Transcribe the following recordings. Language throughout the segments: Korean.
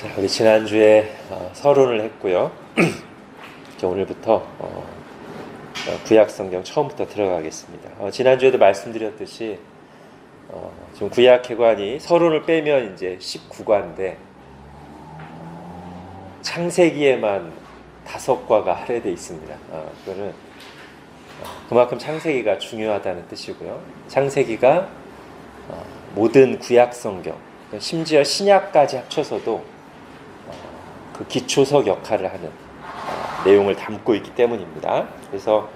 자, 우리 지난주에 서론을 했고요. 오늘부터 구약성경 처음부터 들어가겠습니다. 지난주에도 말씀드렸듯이 지금 구약해관이 서론을 빼면 이제 19과인데 창세기에만 5과가 할애되어 있습니다. 그거는 그만큼 창세기가 중요하다는 뜻이고요. 창세기가 모든 구약성경, 심지어 신약까지 합쳐서도 그 기초석 역할을 하는 내용을 담고 있기 때문입니다. 그래서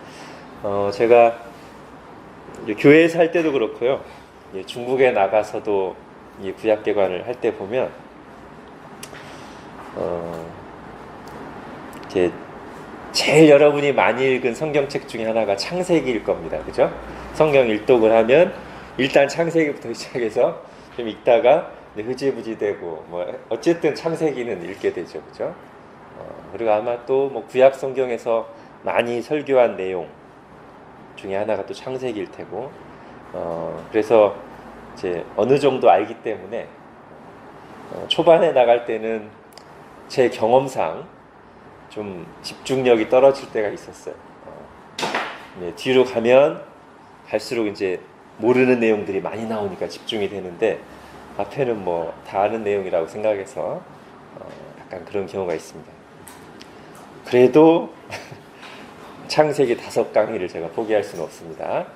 제가 교회에서 할 때도 그렇고요. 중국에 나가서도 이 구약개관을 할 때 보면 이제 제일 여러분이 많이 읽은 성경책 중에 하나가 창세기일 겁니다. 그죠? 성경 일독을 하면 일단 창세기부터 시작해서 좀 읽다가 흐지부지 되고 어쨌든 창세기는 읽게 되죠. 그죠? 그리고 아마 또 구약 성경에서 많이 설교한 내용 중에 하나가 또 창세기일 테고 그래서 이제 어느 정도 알기 때문에 초반에 나갈 때는 제 경험상 좀 집중력이 떨어질 때가 있었어요. 뒤로 가면 갈수록 이제 모르는 내용들이 많이 나오니까 집중이 되는데 앞에는 다 아는 내용이라고 생각해서 약간 그런 경우가 있습니다. 그래도 창세기 5강의를 제가 포기할 수는 없습니다.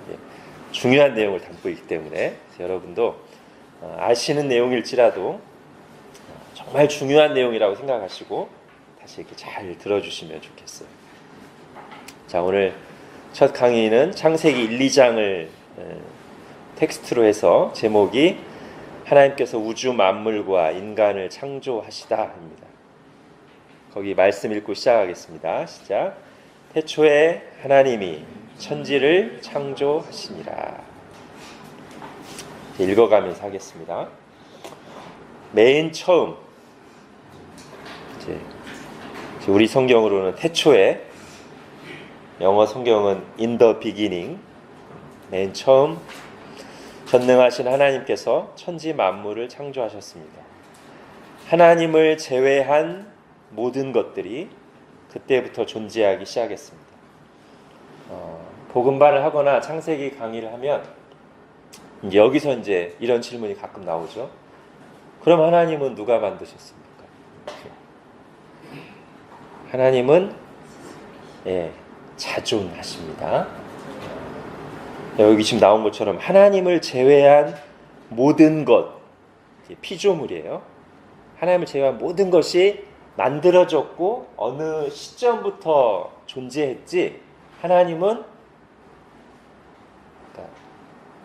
중요한 내용을 담고 있기 때문에 여러분도 아시는 내용일지라도 정말 중요한 내용이라고 생각하시고 다시 이렇게 잘 들어주시면 좋겠어요. 자, 오늘 첫 강의는 창세기 1, 2장을 텍스트로 해서 제목이 하나님께서 우주 만물과 인간을 창조하시다입니다. 거기 말씀 읽고 시작하겠습니다. 시작. 태초에 하나님이 천지를 창조하시니라. 읽어가면서 하겠습니다. 맨 처음, 이제 우리 성경으로는 태초에, 영어 성경은 in the beginning, 맨 처음 전능하신 하나님께서 천지 만물을 창조하셨습니다. 하나님을 제외한 모든 것들이 그때부터 존재하기 시작했습니다. 복음반을 하거나 창세기 강의를 하면 여기서 이제 이런 질문이 가끔 나오죠. 그럼 하나님은 누가 만드셨습니까? 하나님은 자존하십니다. 여기 지금 나온 것처럼 하나님을 제외한 모든 것, 피조물이에요. 하나님을 제외한 모든 것이 만들어졌고 어느 시점부터 존재했지 하나님은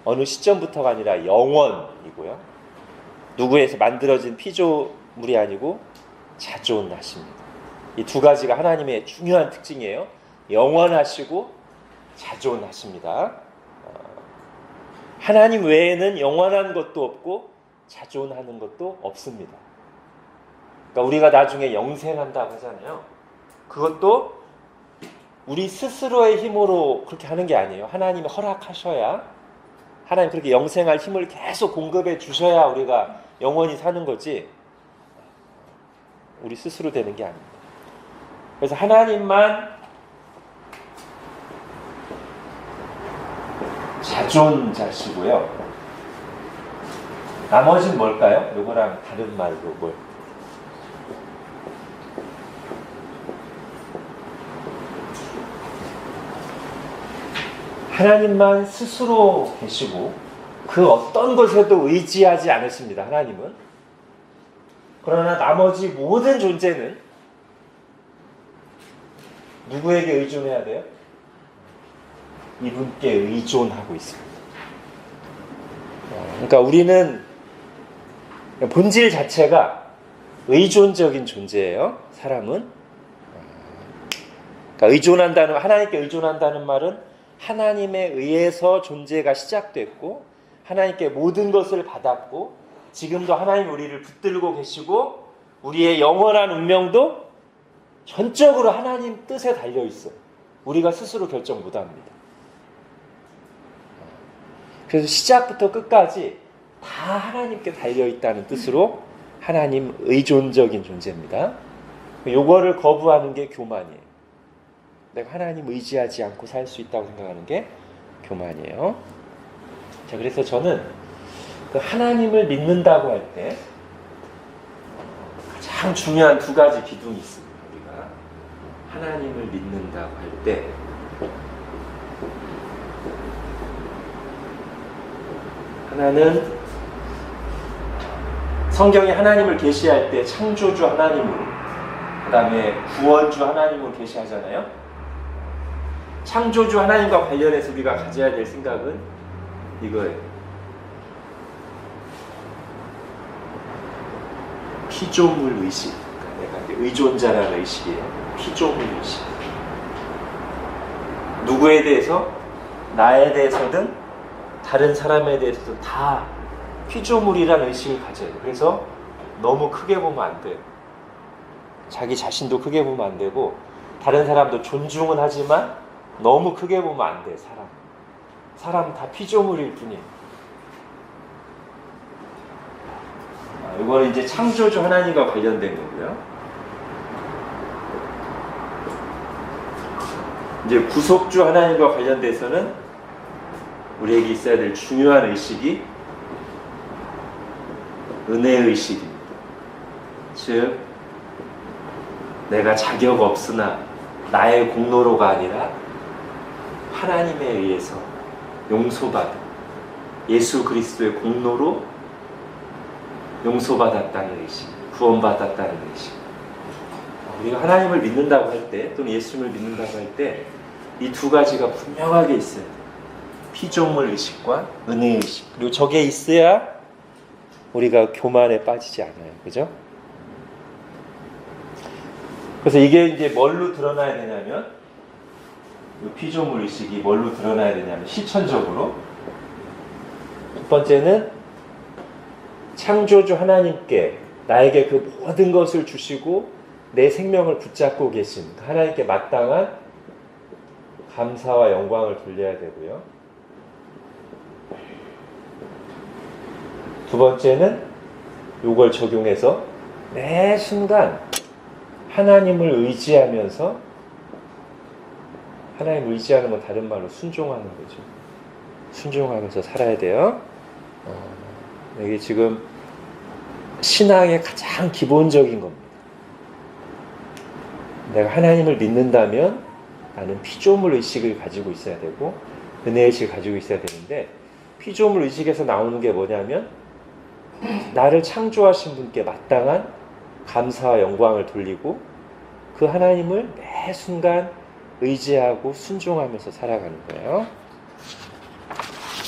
어느 시점부터가 아니라 영원이고요. 누구에서 만들어진 피조물이 아니고 자존하십니다. 이 두 가지가 하나님의 중요한 특징이에요. 영원하시고 자존하십니다. 하나님 외에는 영원한 것도 없고 자존하는 것도 없습니다. 그러니까 우리가 나중에 영생한다고 하잖아요. 그것도 우리 스스로의 힘으로 그렇게 하는 게 아니에요. 하나님이 허락하셔야, 하나님 그렇게 영생할 힘을 계속 공급해 주셔야 우리가 영원히 사는 거지 우리 스스로 되는 게 아닙니다. 그래서 하나님만 자존자시고요. 나머지는 뭘까요? 요거랑 다른 말로 뭘? 하나님만 스스로 계시고 그 어떤 것에도 의지하지 않으십니다. 하나님은. 그러나 나머지 모든 존재는 누구에게 의존해야 돼요? 이분께 의존하고 있습니다. 그러니까 우리는 본질 자체가 의존적인 존재예요. 사람은. 그러니까 의존한다는, 하나님께 의존한다는 말은 하나님에 의해서 존재가 시작됐고 하나님께 모든 것을 받았고 지금도 하나님 우리를 붙들고 계시고 우리의 영원한 운명도 전적으로 하나님 뜻에 달려있어요. 우리가 스스로 결정 못합니다. 그래서 시작부터 끝까지 다 하나님께 달려있다는 뜻으로 하나님 의존적인 존재입니다. 요거를 거부하는 게 교만이에요. 내가 하나님 의지하지 않고 살 수 있다고 생각하는 게 교만이에요. 자, 그래서 저는 그 하나님을 믿는다고 할 때 가장 중요한 두 가지 기둥이 있습니다. 우리가 하나님을 믿는다고 할 때 하나는 성경이 하나님을 계시할 때 창조주 하나님으로, 그 다음에 구원주 하나님으로 계시하잖아요. 창조주 하나님과 관련해서 우리가 가져야 될 생각은 이거예요. 피조물 의식. 그러니까 내가 의존자라는 의식이에요. 피조물 의식. 누구에 대해서? 나에 대해서든 다른 사람에 대해서도 다 피조물이라는 의식을 가져요. 그래서 너무 크게 보면 안 돼요. 자기 자신도 크게 보면 안 되고 다른 사람도 존중은 하지만 너무 크게 보면 안 돼. 사람은 다 피조물일 뿐이에요. 이거는 이제 창조주 하나님과 관련된 거고요. 이제 구속주 하나님과 관련돼서는 우리에게 있어야 될 중요한 의식이 은혜의식입니다. 즉 내가 자격 없으나 나의 공로로가 아니라 하나님에 의해서 용서받은 예수 그리스도의 공로로 용서받았다는 의식, 구원받았다는 의식. 우리가 하나님을 믿는다고 할 때 또는 예수님을 믿는다고 할 때 이 두 가지가 분명하게 있어야 돼요. 피조물 의식과 은혜의식. 그리고 저게 있어야 우리가 교만에 빠지지 않아요. 그죠? 그래서 이게 이제 뭘로 드러나야 되냐면, 이 피조물 의식이 뭘로 드러나야 되냐면, 실천적으로. 첫 번째는 창조주 하나님께 나에게 그 모든 것을 주시고 내 생명을 붙잡고 계신 하나님께 마땅한 감사와 영광을 돌려야 되고요. 두 번째는 이걸 적용해서 매 순간 하나님을 의지하면서, 하나님을 의지하는 건 다른 말로 순종하는 거죠. 순종하면서 살아야 돼요. 이게 지금 신앙의 가장 기본적인 겁니다. 내가 하나님을 믿는다면 나는 피조물 의식을 가지고 있어야 되고 은혜의식을 가지고 있어야 되는데, 피조물 의식에서 나오는 게 뭐냐면 나를 창조하신 분께 마땅한 감사와 영광을 돌리고 그 하나님을 매 순간 의지하고 순종하면서 살아가는 거예요.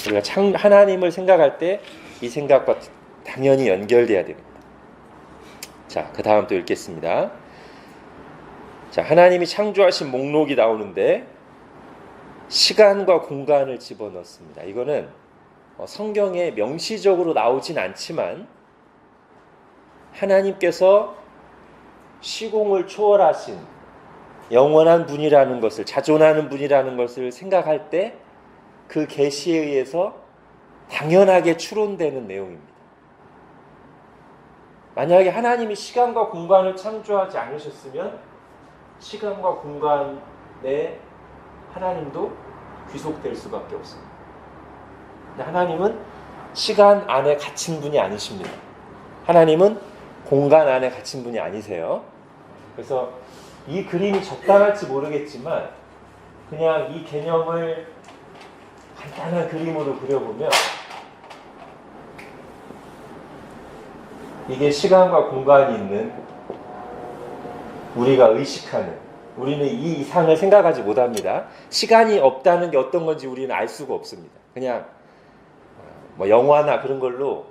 우리가 하나님을 생각할 때 이 생각과 당연히 연결돼야 됩니다. 자, 그 다음 또 읽겠습니다. 자, 하나님이 창조하신 목록이 나오는데 시간과 공간을 집어넣습니다. 이거는 성경에 명시적으로 나오진 않지만 하나님께서 시공을 초월하신 영원한 분이라는 것을, 자존하는 분이라는 것을 생각할 때 그 계시에 의해서 당연하게 추론되는 내용입니다. 만약에 하나님이 시간과 공간을 창조하지 않으셨으면 시간과 공간에 하나님도 귀속될 수밖에 없습니다. 근데 하나님은 시간 안에 갇힌 분이 아니십니다. 하나님은 공간 안에 갇힌 분이 아니세요. 그래서 이 그림이 적당할지 모르겠지만 그냥 이 개념을 간단한 그림으로 그려보면 이게 시간과 공간이 있는 우리가 의식하는, 우리는 이 이상을 생각하지 못합니다. 시간이 없다는 게 어떤 건지 우리는 알 수가 없습니다. 그냥 뭐 영화나 그런 걸로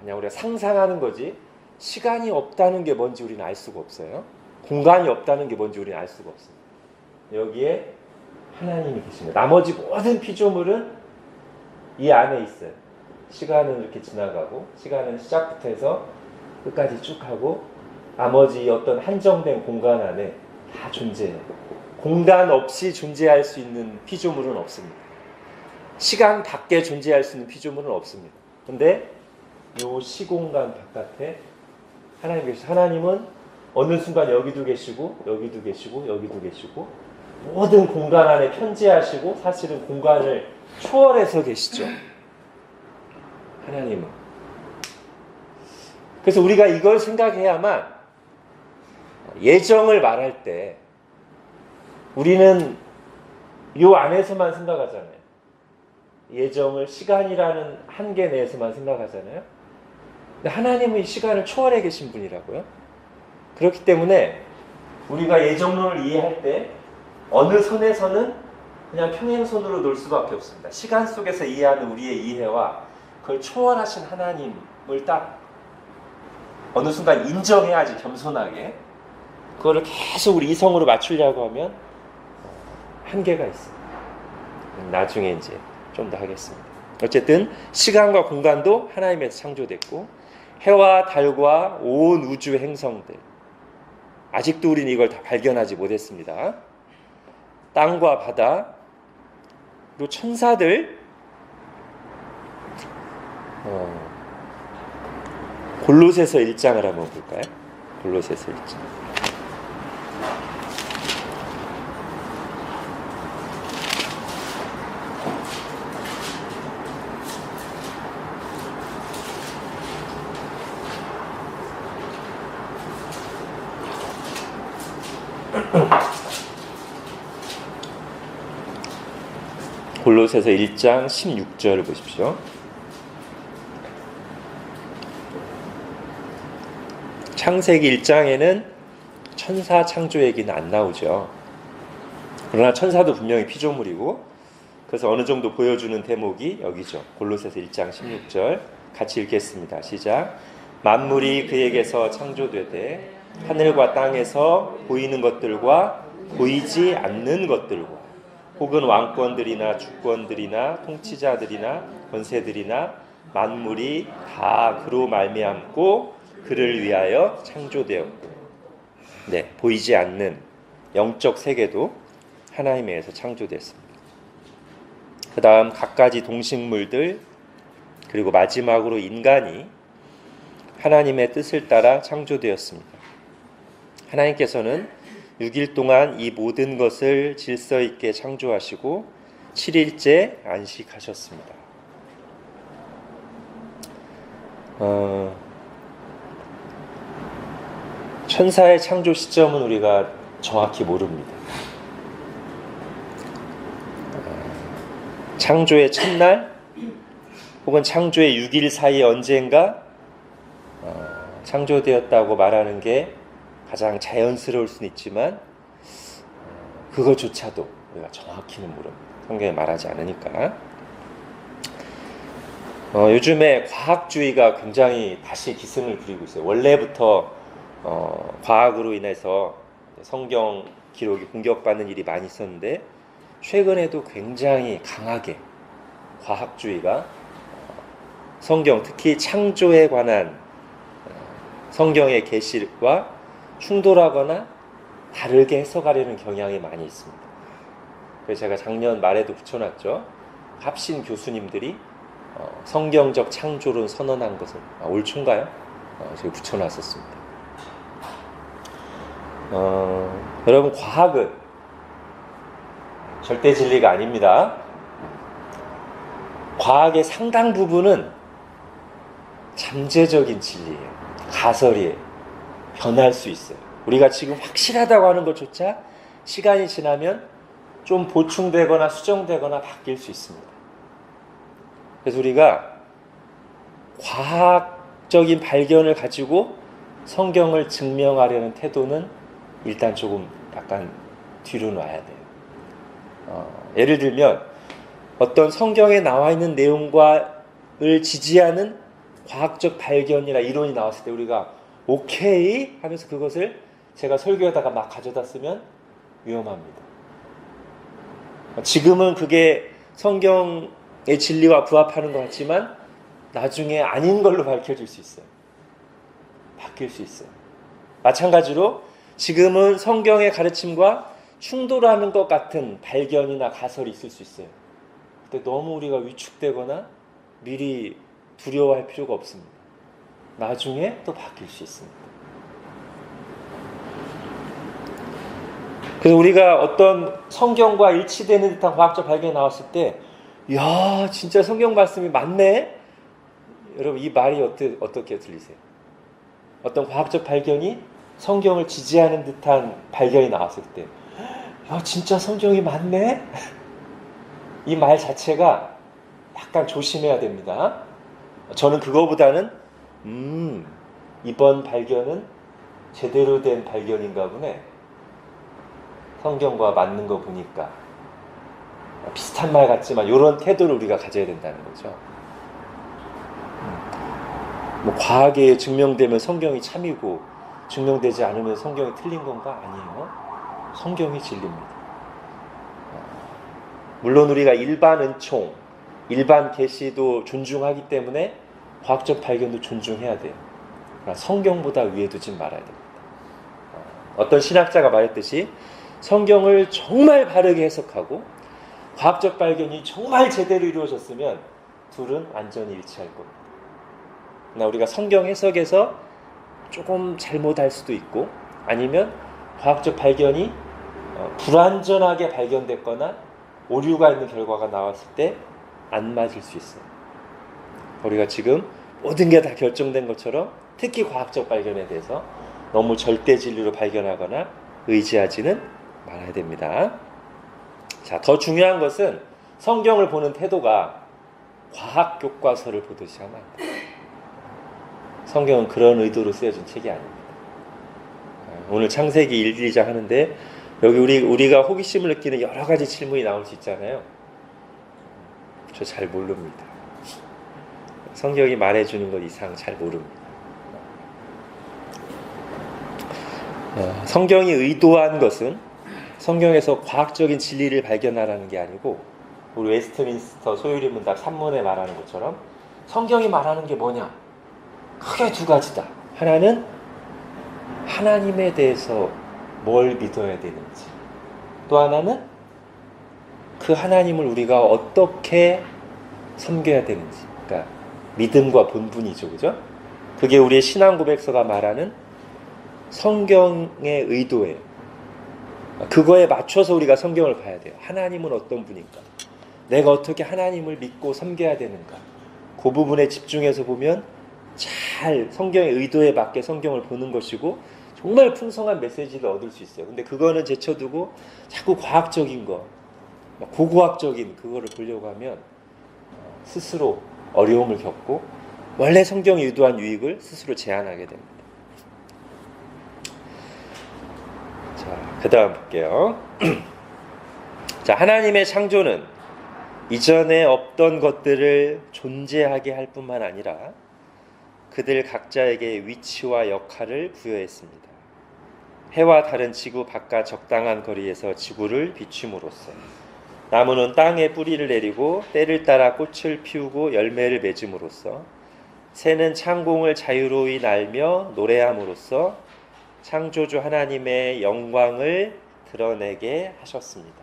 그냥 우리가 상상하는 거지 시간이 없다는 게 뭔지 우리는 알 수가 없어요. 공간이 없다는 게 뭔지 우리는 알 수가 없습니다. 여기에 하나님이 계십니다. 나머지 모든 피조물은 이 안에 있어요. 시간은 이렇게 지나가고, 시간은 시작부터 해서 끝까지 쭉 하고, 나머지 어떤 한정된 공간 안에 다 존재해요. 공간 없이 존재할 수 있는 피조물은 없습니다. 시간 밖에 존재할 수 있는 피조물은 없습니다. 근데 이 시공간 바깥에 하나님은 어느 순간 여기도 계시고 여기도 계시고 여기도 계시고 모든 공간 안에 편재하시고 사실은 공간을 초월해서 계시죠. 하나님은. 그래서 우리가 이걸 생각해야만 예정을 말할 때 우리는 요 안에서만 생각하잖아요. 예정을 시간이라는 한계 내에서만 생각하잖아요. 근데 하나님은 이 시간을 초월해 계신 분이라고요. 그렇기 때문에 우리가 예정론을 이해할 때 어느 선에서는 그냥 평행선으로 놓을 수밖에 없습니다. 시간 속에서 이해하는 우리의 이해와 그걸 초월하신 하나님을 딱 어느 순간 인정해야지, 겸손하게. 그거를 계속 우리 이성으로 맞추려고 하면 한계가 있습니다. 나중에 이제 좀 더 하겠습니다. 어쨌든 시간과 공간도 하나님에서 창조됐고 해와 달과 온 우주의 행성들, 아직도 우리는 이걸 다 발견하지 못했습니다. 땅과 바다, 그리고 천사들, 골로새서 1장을 한번 볼까요? 골로새서 1장. 골로새서 1장 16절을 보십시오. 창세기 1장에는 천사 창조 얘기는 안 나오죠. 그러나 천사도 분명히 피조물이고, 그래서 어느 정도 보여주는 대목이 여기죠. 골로새서 1장 16절 같이 읽겠습니다. 시작. 만물이 그에게서 창조되되 하늘과 땅에서 보이는 것들과 보이지 않는 것들과 혹은 왕권들이나 주권들이나 통치자들이나 권세들이나 만물이 다 그로 말미암고 그를 위하여 창조되었고, 네, 보이지 않는 영적 세계도 하나님에 의해서 창조됐습니다. 그 다음 갖가지 동식물들, 그리고 마지막으로 인간이 하나님의 뜻을 따라 창조되었습니다. 하나님께서는 6일 동안 이 모든 것을 질서 있게 창조하시고 7일째 안식하셨습니다. 천사의 창조 시점은 우리가 정확히 모릅니다. 창조의 첫날 혹은 창조의 6일 사이 언젠가 창조되었다고 말하는 게 가장 자연스러울 수는 있지만 그것조차도 우리가 정확히는 모릅니다. 성경에 말하지 않으니까. 요즘에 과학주의가 굉장히 다시 기승을 부리고 있어요. 원래부터 과학으로 인해서 성경 기록이 공격받는 일이 많이 있었는데 최근에도 굉장히 강하게 과학주의가 성경, 특히 창조에 관한 성경의 계시와 충돌하거나 다르게 해석하려는 경향이 많이 있습니다. 그래서 제가 작년 말에도 붙여놨죠. 합신 교수님들이 성경적 창조론 선언한 것을 올 초인가요? 제가 붙여놨었습니다. 여러분, 과학은 절대 진리가 아닙니다. 과학의 상당 부분은 잠재적인 진리예요. 가설이에요. 변할 수 있어요. 우리가 지금 확실하다고 하는 것조차 시간이 지나면 좀 보충되거나 수정되거나 바뀔 수 있습니다. 그래서 우리가 과학적인 발견을 가지고 성경을 증명하려는 태도는 일단 조금 약간 뒤로 놔야 돼요. 예를 들면 어떤 성경에 나와 있는 내용과를 지지하는 과학적 발견이나 이론이 나왔을 때 우리가 오케이 하면서 그것을 제가 설교하다가 막 가져다 쓰면 위험합니다. 지금은 그게 성경의 진리와 부합하는 것 같지만 나중에 아닌 걸로 밝혀질 수 있어요. 바뀔 수 있어요. 마찬가지로 지금은 성경의 가르침과 충돌하는 것 같은 발견이나 가설이 있을 수 있어요. 근데 너무 우리가 위축되거나 미리 두려워할 필요가 없습니다. 나중에 또 바뀔 수 있습니다. 그래서 우리가 어떤 성경과 일치되는 듯한 과학적 발견이 나왔을 때, 이야, 진짜 성경 말씀이 맞네? 여러분, 이 말이 어떻게 들리세요? 어떤 과학적 발견이 성경을 지지하는 듯한 발견이 나왔을 때, 야, 진짜 성경이 맞네? 이 말 자체가 약간 조심해야 됩니다. 저는 그거보다는, 이번 발견은 제대로 된 발견인가 보네. 성경과 맞는 거 보니까. 비슷한 말 같지만 이런 태도를 우리가 가져야 된다는 거죠. 뭐 과학에 증명되면 성경이 참이고 증명되지 않으면 성경이 틀린 건가? 아니에요. 성경이 진리입니다. 물론 우리가 일반 은총, 일반 계시도 존중하기 때문에 과학적 발견도 존중해야 돼요. 그러나 성경보다 위에 두진 말아야 됩니다. 어떤 신학자가 말했듯이 성경을 정말 바르게 해석하고 과학적 발견이 정말 제대로 이루어졌으면 둘은 완전히 일치할 겁니다. 그러나 우리가 성경 해석에서 조금 잘못할 수도 있고 아니면 과학적 발견이 불완전하게 발견됐거나 오류가 있는 결과가 나왔을 때 안 맞을 수 있어요. 우리가 지금 모든 게 다 결정된 것처럼 특히 과학적 발견에 대해서 너무 절대 진리로 발견하거나 의지하지는 말아야 됩니다. 자, 더 중요한 것은 성경을 보는 태도가 과학 교과서를 보듯이 하면 안 돼요. 성경은 그런 의도로 쓰여진 책이 아닙니다. 오늘 창세기 1, 2장 하는데 여기 우리가 호기심을 느끼는 여러 가지 질문이 나올 수 있잖아요. 저 잘 모릅니다. 성경이 말해주는 것 이상 잘 모릅니다. 성경이 의도한 것은 성경에서 과학적인 진리를 발견하라는 게 아니고 우리 웨스트민스터 소유리 문답 3문에 말하는 것처럼 성경이 말하는 게 뭐냐? 크게 두 가지다. 하나는 하나님에 대해서 뭘 믿어야 되는지, 또 하나는 그 하나님을 우리가 어떻게 섬겨야 되는지. 그러니까 믿음과 본분이죠, 그죠? 그게 우리의 신앙 고백서가 말하는 성경의 의도예요. 그거에 맞춰서 우리가 성경을 봐야 돼요. 하나님은 어떤 분인가? 내가 어떻게 하나님을 믿고 섬겨야 되는가? 그 부분에 집중해서 보면 잘 성경의 의도에 맞게 성경을 보는 것이고 정말 풍성한 메시지를 얻을 수 있어요. 근데 그거는 제쳐두고 자꾸 과학적인 거, 고고학적인 그거를 보려고 하면 스스로 어려움을 겪고 원래 성경이 의도한 유익을 스스로 제한하게 됩니다. 자, 그 다음 볼게요. 자, 하나님의 창조는 이전에 없던 것들을 존재하게 할 뿐만 아니라 그들 각자에게 위치와 역할을 부여했습니다. 해와 다른 지구 바깥 적당한 거리에서 지구를 비춤으로써 나무는 땅에 뿌리를 내리고 때를 따라 꽃을 피우고 열매를 맺음으로써 새는 창공을 자유로이 날며 노래함으로써 창조주 하나님의 영광을 드러내게 하셨습니다.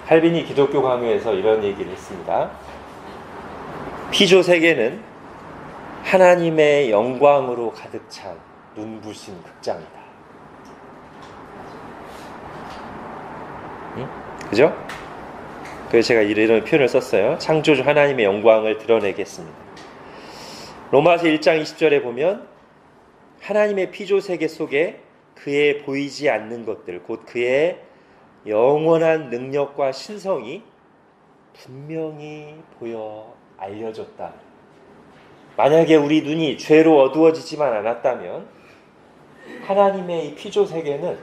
할빈이 기독교 강요에서 이런 얘기를 했습니다. 피조 세계는 하나님의 영광으로 가득 찬 눈부신 극장이다. 그죠? 그래서 제가 이런 표현을 썼어요. 창조주 하나님의 영광을 드러내겠습니다. 로마서 1장 20절에 보면 하나님의 피조 세계 속에 그의 보이지 않는 것들, 곧 그의 영원한 능력과 신성이 분명히 보여 알려졌다. 만약에 우리 눈이 죄로 어두워지지만 않았다면 하나님의 이 피조 세계는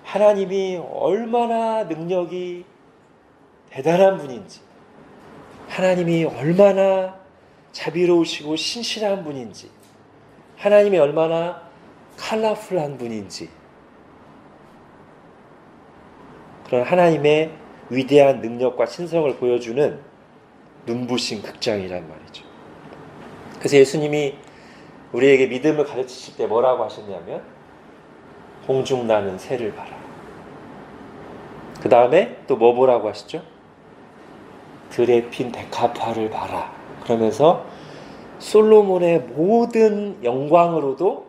하나님이 얼마나 능력이 대단한 분인지, 하나님이 얼마나 자비로우시고 신실한 분인지, 하나님이 얼마나 컬러풀한 분인지, 그런 하나님의 위대한 능력과 신성을 보여주는 눈부신 극장이란 말이죠. 그래서 예수님이 우리에게 믿음을 가르치실 때 뭐라고 하셨냐면 공중 나는 새를 봐라. 그 다음에 또 뭐 보라고 하시죠? 들에 핀 백합화를 봐라. 그러면서 솔로몬의 모든 영광으로도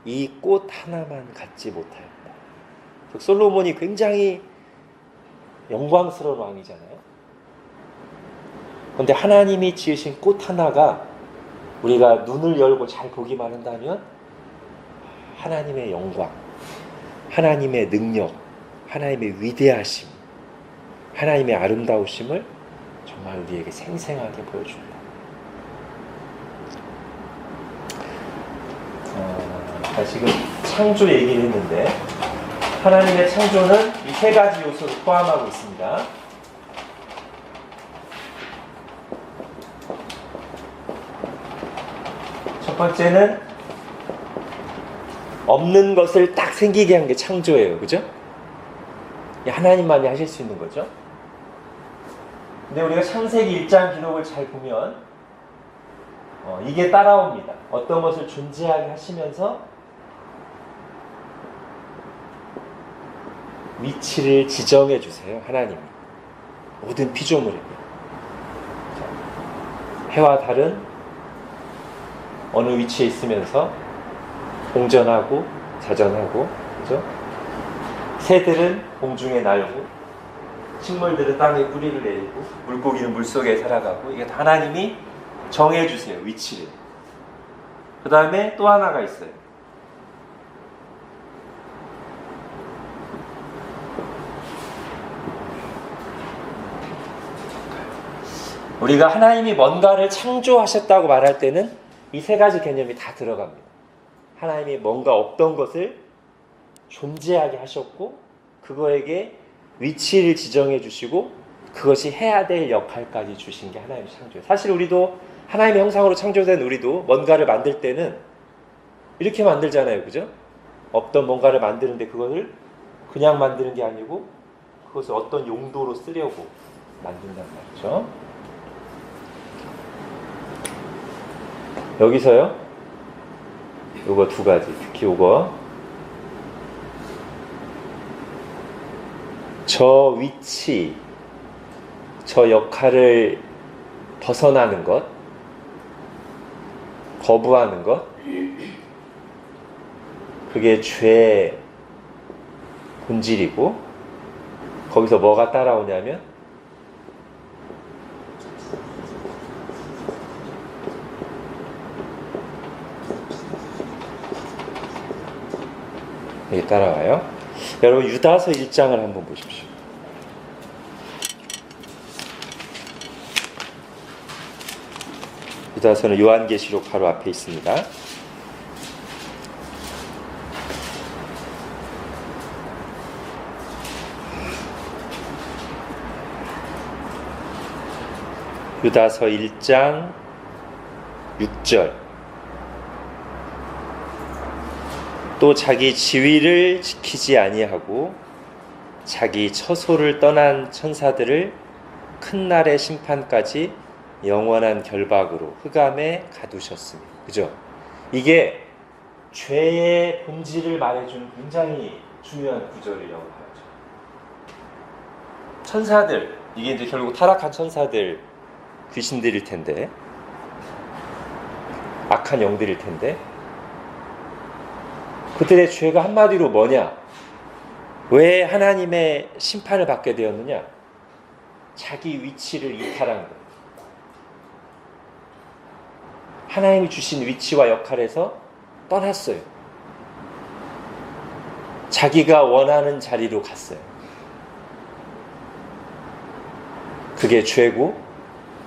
이 꽃 하나만 갖지 못하였다. 솔로몬이 굉장히 영광스러운 왕이잖아요. 그런데 하나님이 지으신 꽃 하나가 우리가 눈을 열고 잘 보기만 한다면 하나님의 영광, 하나님의 능력, 하나님의 위대하심, 하나님의 아름다우심을 정말 우리에게 생생하게 보여준다. 지금 창조 얘기를 했는데 하나님의 창조는 이 세 가지 요소를 포함하고 있습니다. 첫 번째는 없는 것을 딱 생기게 한 게 창조예요. 그죠? 하나님만이 하실 수 있는 거죠. 근데 우리가 창세기 1장 기록을 잘 보면 이게 따라옵니다. 어떤 것을 존재하게 하시면서 위치를 지정해 주세요. 하나님이 모든 피조물에게. 해와 달은 어느 위치에 있으면서 공전하고 자전하고, 그죠? 새들은 공중에 날고, 식물들은 땅에 뿌리를 내리고, 물고기는 물속에 살아가고, 이게 다 하나님이 정해주세요. 위치를. 그 다음에 또 하나가 있어요. 우리가 하나님이 뭔가를 창조하셨다고 말할 때는 이 세 가지 개념이 다 들어갑니다. 하나님이 뭔가 없던 것을 존재하게 하셨고, 그거에게 위치를 지정해 주시고, 그것이 해야 될 역할까지 주신 게 하나님의 창조예요. 사실 우리도 하나님의 형상으로 창조된 우리도 뭔가를 만들 때는 이렇게 만들잖아요. 그죠? 없던 뭔가를 만드는데 그것을 그냥 만드는 게 아니고 그것을 어떤 용도로 쓰려고 만든단 말이죠. 여기서요, 요거 두 가지, 특히 요거, 저 위치, 저 역할을 벗어나는 것, 거부하는 것, 그게 죄의 본질이고, 거기서 뭐가 따라오냐면 이게 따라와요. 여러분 유다서 1장을 한번 보십시오. 유다서는 요한계시록 바로 앞에 있습니다. 유다서 1장 6절. 또 자기 지위를 지키지 아니하고 자기 처소를 떠난 천사들을 큰 날의 심판까지 영원한 결박으로 흑암에 가두셨으니. 그죠? 이게 죄의 본질을 말해주는 굉장히 중요한 구절이라고 하죠. 천사들, 이게 이제 결국 타락한 천사들, 귀신들일 텐데, 악한 영들일 텐데, 그들의 죄가 한마디로 뭐냐? 왜 하나님의 심판을 받게 되었느냐? 자기 위치를 이탈한 거예요. 하나님이 주신 위치와 역할에서 떠났어요. 자기가 원하는 자리로 갔어요. 그게 죄고,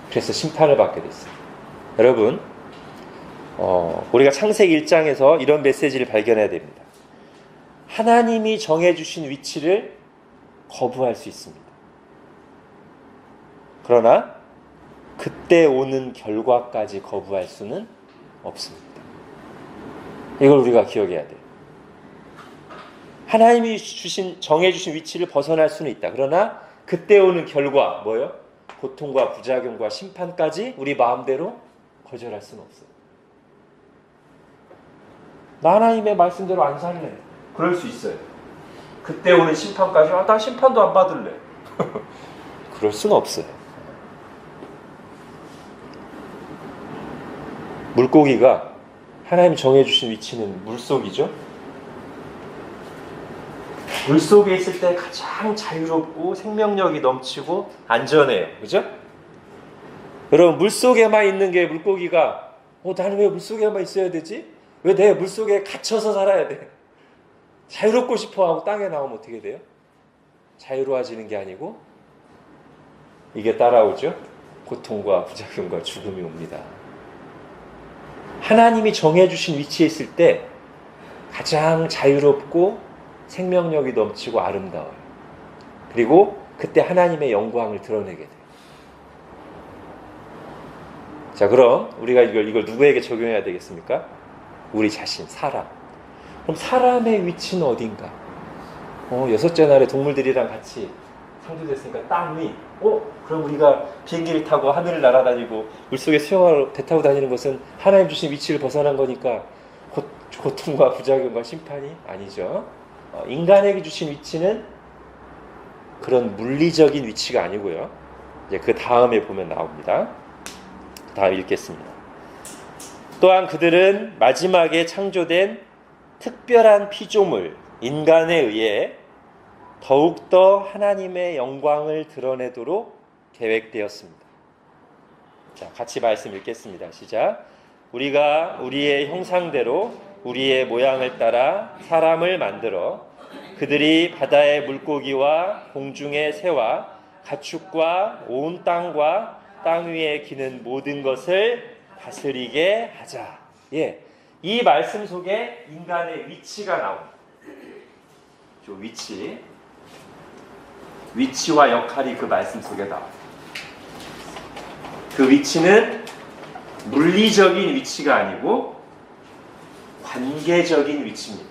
그래서 심판을 받게 됐어요. 여러분, 우리가 창세기 1장에서 이런 메시지를 발견해야 됩니다. 하나님이 정해주신 위치를 거부할 수 있습니다. 그러나 그때 오는 결과까지 거부할 수는 없습니다. 이걸 우리가 기억해야 돼요. 하나님이 정해주신 위치를 벗어날 수는 있다. 그러나 그때 오는 결과, 뭐예요? 고통과 부작용과 심판까지 우리 마음대로 거절할 수는 없어요. 나 하나님의 말씀대로 안 살래. 그럴 수 있어요. 그때 오는 심판까지, 나 심판도 안 받을래. 그럴 수는 없어요. 물고기가 하나님 정해주신 위치는 물속이죠. 물속에 있을 때 가장 자유롭고 생명력이 넘치고 안전해요. 그죠? 여러분, 물속에만 있는 게 물고기가 나는 왜 물속에만 있어야 되지? 왜 내 물속에 갇혀서 살아야 돼? 자유롭고 싶어하고 땅에 나오면 어떻게 돼요? 자유로워지는 게 아니고 이게 따라오죠. 고통과 부작용과 죽음이 옵니다. 하나님이 정해주신 위치에 있을 때 가장 자유롭고 생명력이 넘치고 아름다워요. 그리고 그때 하나님의 영광을 드러내게 돼요. 자, 그럼 우리가 이걸 누구에게 적용해야 되겠습니까? 우리 자신, 사람. 그럼 사람의 위치는 어딘가? 여섯째 날에 동물들이랑 같이 상주됐으니까 땅 위. 그럼 우리가 비행기를 타고 하늘을 날아다니고 물속에 수영하러 배 타고 다니는 것은 하나님 주신 위치를 벗어난 거니까 고통과 부작용과 심판이 아니죠. 인간에게 주신 위치는 그런 물리적인 위치가 아니고요. 이제 그 다음에 보면 나옵니다. 다음 읽겠습니다. 또한 그들은 마지막에 창조된 특별한 피조물, 인간에 의해 더욱더 하나님의 영광을 드러내도록 계획되었습니다. 자, 같이 말씀 읽겠습니다. 시작. 우리가 우리의 형상대로 우리의 모양을 따라 사람을 만들어 그들이 바다의 물고기와 공중의 새와 가축과 온 땅과 땅 위에 기는 모든 것을 다스리게 하자. 예, 이 말씀 속에 인간의 위치가 나옵니다. 위치와 역할이 그 말씀 속에 나옵니다. 그 위치는 물리적인 위치가 아니고 관계적인 위치입니다.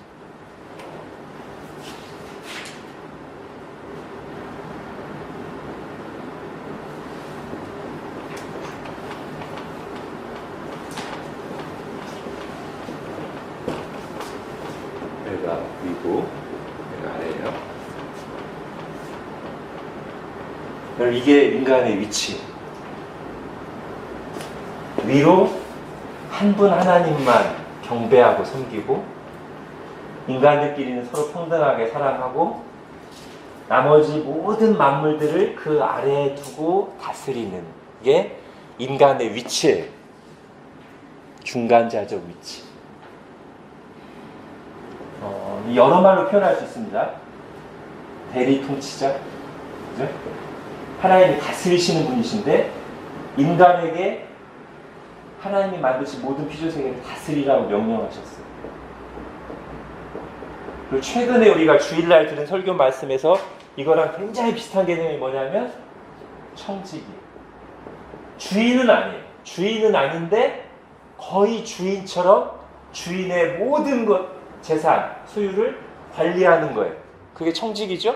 여기가 위고 여기가 아래예요. 그럼 이게 인간의 위치. 위로 한 분 하나님만 경배하고 섬기고 인간들끼리는 서로 평등하게 사랑하고 나머지 모든 만물들을 그 아래에 두고 다스리는 게 인간의 위치예요. 중간자적 위치. 여러 말로 표현할 수 있습니다. 대리 통치자, 그죠? 하나님이 다스리시는 분이신데 인간에게 하나님이 만드신 모든 피조세계를 다스리라고 명령하셨어요. 그리고 최근에 우리가 주일날 들은 설교 말씀에서 이거랑 굉장히 비슷한 개념이 뭐냐면 청지기. 주인은 아니에요. 주인은 아닌데 거의 주인처럼 주인의 모든 것, 재산, 소유를 관리하는 거예요. 그게 청지기죠?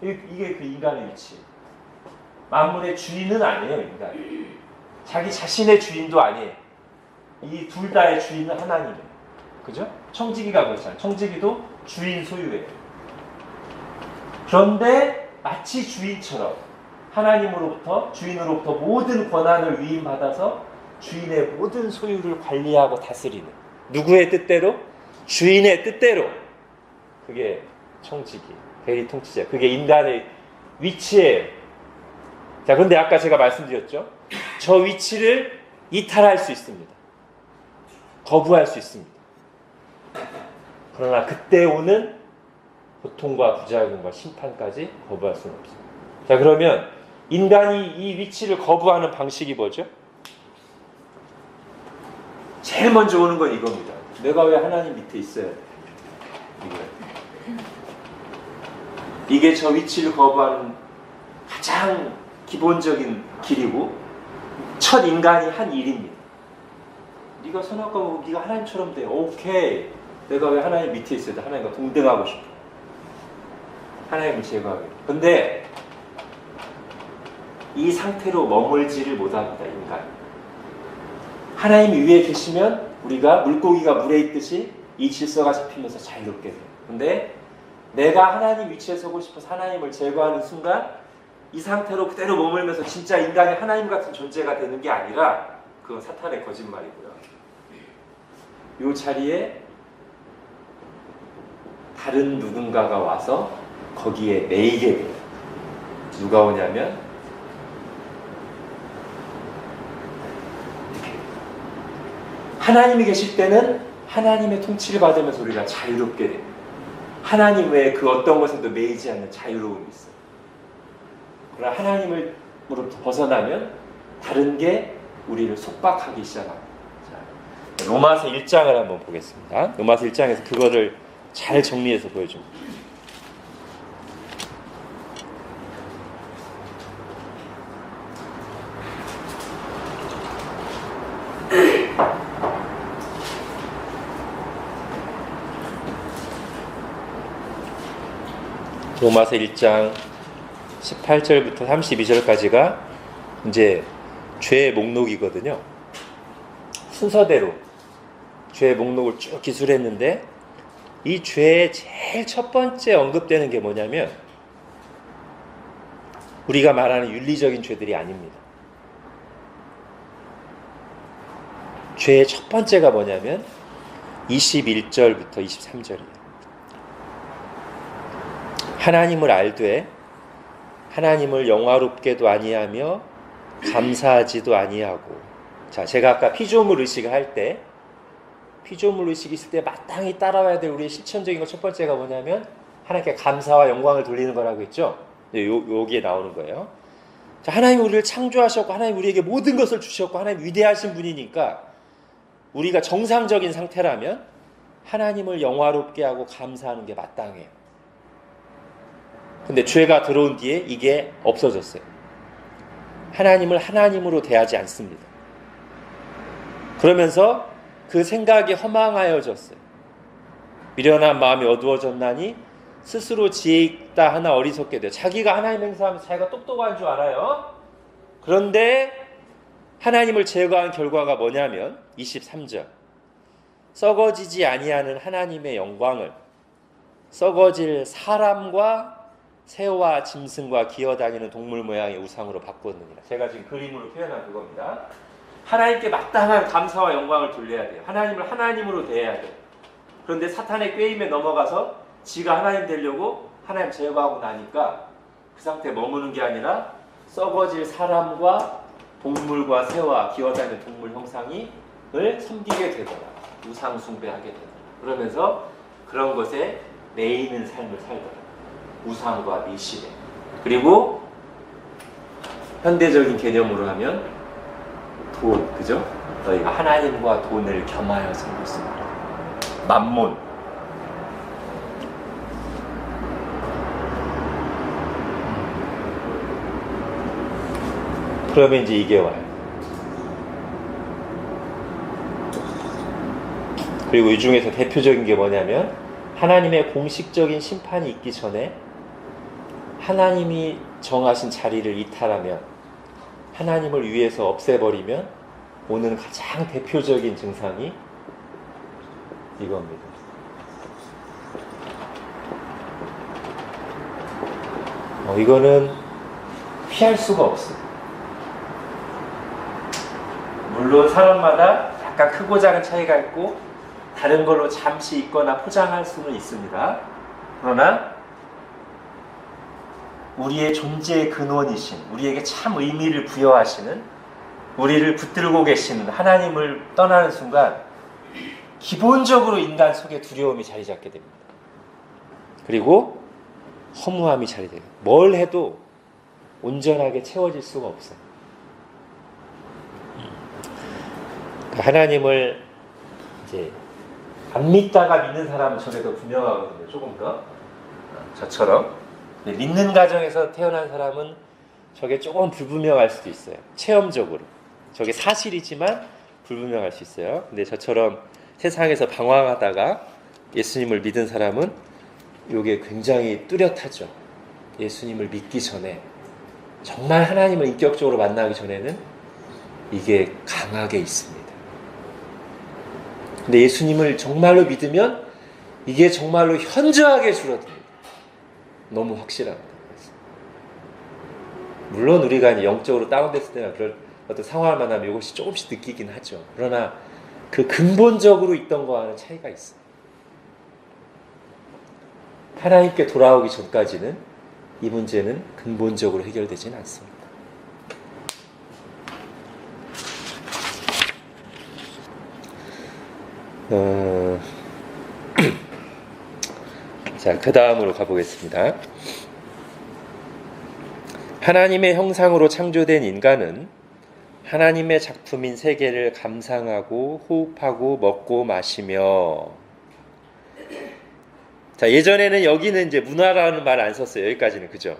이게 그 인간의 위치. 만물의 주인은 아니에요, 인간. 자기 자신의 주인도 아니에요. 이 둘 다의 주인은 하나님이에요. 그죠? 청지기가 그렇잖아요. 청지기도 주인 소유예요. 그런데 마치 주인처럼 주인으로부터 모든 권한을 위임받아서 주인의 모든 소유를 관리하고 다스리는, 누구의 뜻대로? 주인의 뜻대로. 그게 청지기, 대리 통치자. 그게 인간의 위치예요. 자, 그런데 아까 제가 말씀드렸죠. 저 위치를 이탈할 수 있습니다. 거부할 수 있습니다. 그러나 그때 오는 고통과 부작용과 심판까지 거부할 수는 없습니다. 자, 그러면 인간이 이 위치를 거부하는 방식이 뭐죠? 제일 먼저 오는 건 이겁니다. 내가 왜 하나님 밑에 있어야 돼? 이게 저 위치를 거부하는 가장 기본적인 길이고 첫 인간이 한 일입니다. 네가 선악과 보고 네가 하나님처럼 돼. 오케이. 내가 왜 하나님 밑에 있어야 돼? 하나님과 동등하고 싶어. 하나님을 제거하게. 근데 이 상태로 머물지를 못합니다, 인간. 하나님이 위에 계시면 우리가 물고기가 물에 있듯이 이 질서가 잡히면서 자유롭게 돼요. 근데 내가 하나님 위치에 서고 싶어서 하나님을 제거하는 순간 이 상태로 그대로 머물면서 진짜 인간이 하나님 같은 존재가 되는 게 아니라 그건 사탄의 거짓말이고요. 이 자리에 다른 누군가가 와서 거기에 매이게 돼요. 누가 오냐면 하나님이 계실 때는 하나님의 통치를 받으면서 우리가 자유롭게 됩니다. 하나님 외에 그 어떤 것에도 매이지 않는 자유로움이 있어요. 그러나 하나님으로부터 벗어나면 다른 게 우리를 속박하기 시작합니다. 자, 로마서 1장을 한번 보겠습니다. 로마서 1장에서 그거를 잘 정리해서 보여줍니다. 로마서 1장 18절부터 32절까지가 이제 죄의 목록이거든요. 순서대로 죄의 목록을 쭉 기술했는데 이 죄의 제일 첫 번째 언급되는 게 뭐냐면 우리가 말하는 윤리적인 죄들이 아닙니다. 죄의 첫 번째가 뭐냐면 21절부터 23절이에요. 하나님을 알되 하나님을 영화롭게도 아니하며 감사하지도 아니하고. 자, 제가 아까 피조물 의식을 할 때 피조물 의식이 있을 때 마땅히 따라와야 될 우리의 실천적인 것 첫 번째가 뭐냐면 하나님께 감사와 영광을 돌리는 거라고 했죠. 여기에 나오는 거예요. 자, 하나님 우리를 창조하셨고 하나님 우리에게 모든 것을 주셨고 하나님 위대하신 분이니까 우리가 정상적인 상태라면 하나님을 영화롭게 하고 감사하는 게 마땅해요. 근데 죄가 들어온 뒤에 이게 없어졌어요. 하나님을 하나님으로 대하지 않습니다. 그러면서 그 생각이 허망하여졌어요. 미련한 마음이 어두워졌나니 스스로 지혜 있다 하나 어리석게 돼요. 자기가 하나님 행사하면서 자기가 똑똑한 줄 알아요. 그런데 하나님을 제거한 결과가 뭐냐면 23절 썩어지지 아니하는 하나님의 영광을 썩어질 사람과 새와 짐승과 기어다니는 동물 모양의 우상으로 바꾸었느니라. 제가 지금 그림으로 표현한 그겁니다. 하나님께 마땅한 감사와 영광을 돌려야 돼요. 하나님을 하나님으로 대해야 돼요. 그런데 사탄의 꾀임에 넘어가서 지가 하나님 되려고 하나님 제거하고 나니까 그 상태에 머무는 게 아니라 썩어질 사람과 동물과 새와 기어다니는 동물 형상을 섬기게 되더라. 우상 숭배하게 되더라. 그러면서 그런 것에 매이는 삶을 살더라. 우상과 미신에. 그리고 현대적인 개념으로 하면 돈, 그죠? 너희가 하나님과 돈을 겸하여 섬겼습니다. 만몬. 그러면 이제 이게 와요. 그리고 이 중에서 대표적인 게 뭐냐면 하나님의 공식적인 심판이 있기 전에 하나님이 정하신 자리를 이탈하면 하나님을 위해서 없애버리면 오는 가장 대표적인 증상이 이겁니다. 이거는 피할 수가 없어요. 물론 사람마다 약간 크고 작은 차이가 있고 다른 걸로 잠시 있거나 포장할 수는 있습니다. 그러나 우리의 존재의 근원이신, 우리에게 참 의미를 부여하시는, 우리를 붙들고 계시는 하나님을 떠나는 순간 기본적으로 인간 속에 두려움이 자리 잡게 됩니다. 그리고 허무함이 자리 돼요. 뭘 해도 온전하게 채워질 수가 없어요. 하나님을 이제 안 믿다가 믿는 사람은 저게 더 분명하거든요. 조금 더 저처럼 믿는 가정에서 태어난 사람은 저게 조금 불분명할 수도 있어요. 체험적으로 저게 사실이지만 불분명할 수 있어요. 근데 저처럼 세상에서 방황하다가 예수님을 믿은 사람은 이게 굉장히 뚜렷하죠. 예수님을 믿기 전에 정말 하나님을 인격적으로 만나기 전에는 이게 강하게 있습니다. 근데 예수님을 정말로 믿으면 이게 정말로 현저하게 줄어듭니다. 너무 확실합니다. 물론 우리가 영적으로 다운됐을 때나 어떤 상황을 만나면 이것이 조금씩 느끼긴 하죠. 그러나 그 근본적으로 있던 거와는 차이가 있어요. 하나님께 돌아오기 전까지는 이 문제는 근본적으로 해결되지는 않습니다. 자, 그 다음으로 가보겠습니다. 하나님의 형상으로 창조된 인간은 하나님의 작품인 세계를 감상하고 호흡하고 먹고 마시며, 자, 예전에는 여기는 이제 문화라는 말 안 썼어요. 여기까지는. 그죠?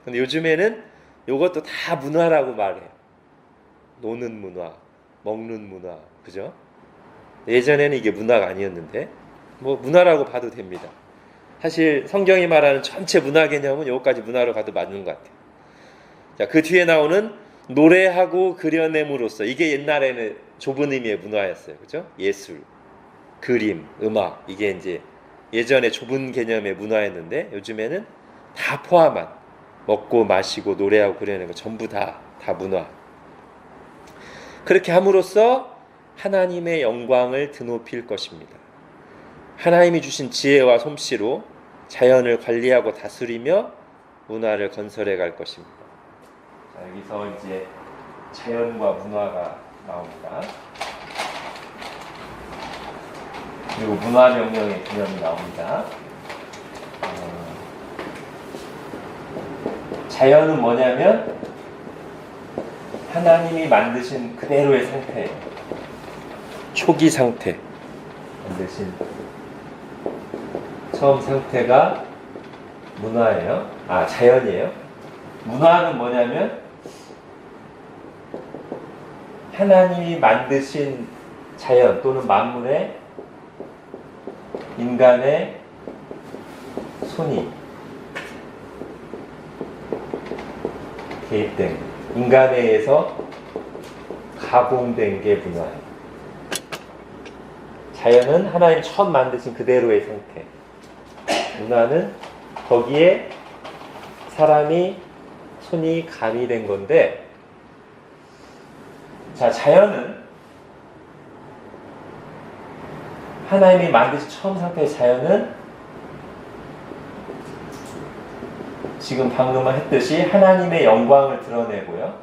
근데 요즘에는 이것도 다 문화라고 말해요. 노는 문화, 먹는 문화. 그죠? 예전에는 이게 문화가 아니었는데 뭐 문화라고 봐도 됩니다. 사실 성경이 말하는 전체 문화 개념은 여기까지 문화로 가도 맞는 것 같아요. 자, 그 뒤에 나오는 노래하고 그려냄으로써, 이게 옛날에는 좁은 의미의 문화였어요. 그죠? 예술, 그림, 음악, 이게 이제 예전에 좁은 개념의 문화였는데 요즘에는 다 포함한, 먹고 마시고 노래하고 그려내는 거 전부 다 문화. 그렇게 함으로써 하나님의 영광을 드높일 것입니다. 하나님이 주신 지혜와 솜씨로 자연을 관리하고 다스리며 문화를 건설해 갈 것입니다. 자, 여기서 이제 자연과 문화가 나옵니다. 그리고 문화명령의 개념이 나옵니다. 자연은 뭐냐면 하나님이 만드신 그대로의 상태, 초기 상태, 만드신 처음 상태가 문화예요. 자연이에요. 문화는 뭐냐면 하나님이 만드신 자연 또는 만물에 인간의 손이 개입된, 인간에 의해서 가공된 게 문화예요. 자연은 하나님 처음 만드신 그대로의 상태. 문화는 거기에 사람이 손이 가미된 건데, 자, 자연은 하나님이 만드신 처음 상태의 자연은 지금 방금 했듯이 하나님의 영광을 드러내고요.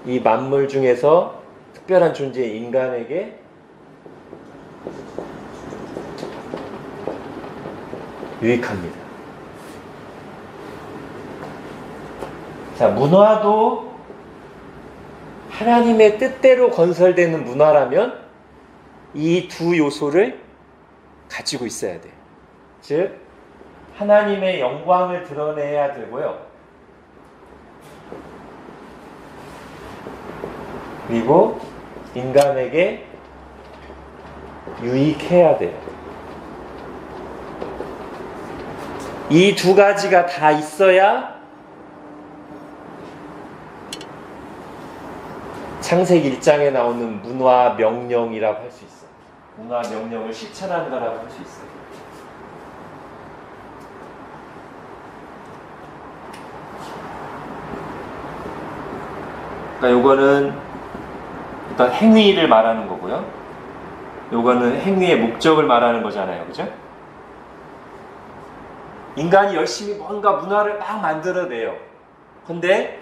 이 만물 중에서 특별한 존재인 인간에게 유익합니다. 자, 문화도 하나님의 뜻대로 건설되는 문화라면 이 두 요소를 가지고 있어야 돼요. 즉, 하나님의 영광을 드러내야 되고요. 그리고 인간에게 유익해야 돼요. 이 두 가지가 다 있어야 창세기 1장에 나오는 문화 명령이라고 할 수 있어요. 문화 명령을 실천하는 거라고 할 수 있어요. 그러니까 요거는 일단 행위를 말하는 거고요. 요거는 행위의 목적을 말하는 거잖아요. 그죠? 인간이 열심히 뭔가 문화를 막 만들어내요. 근데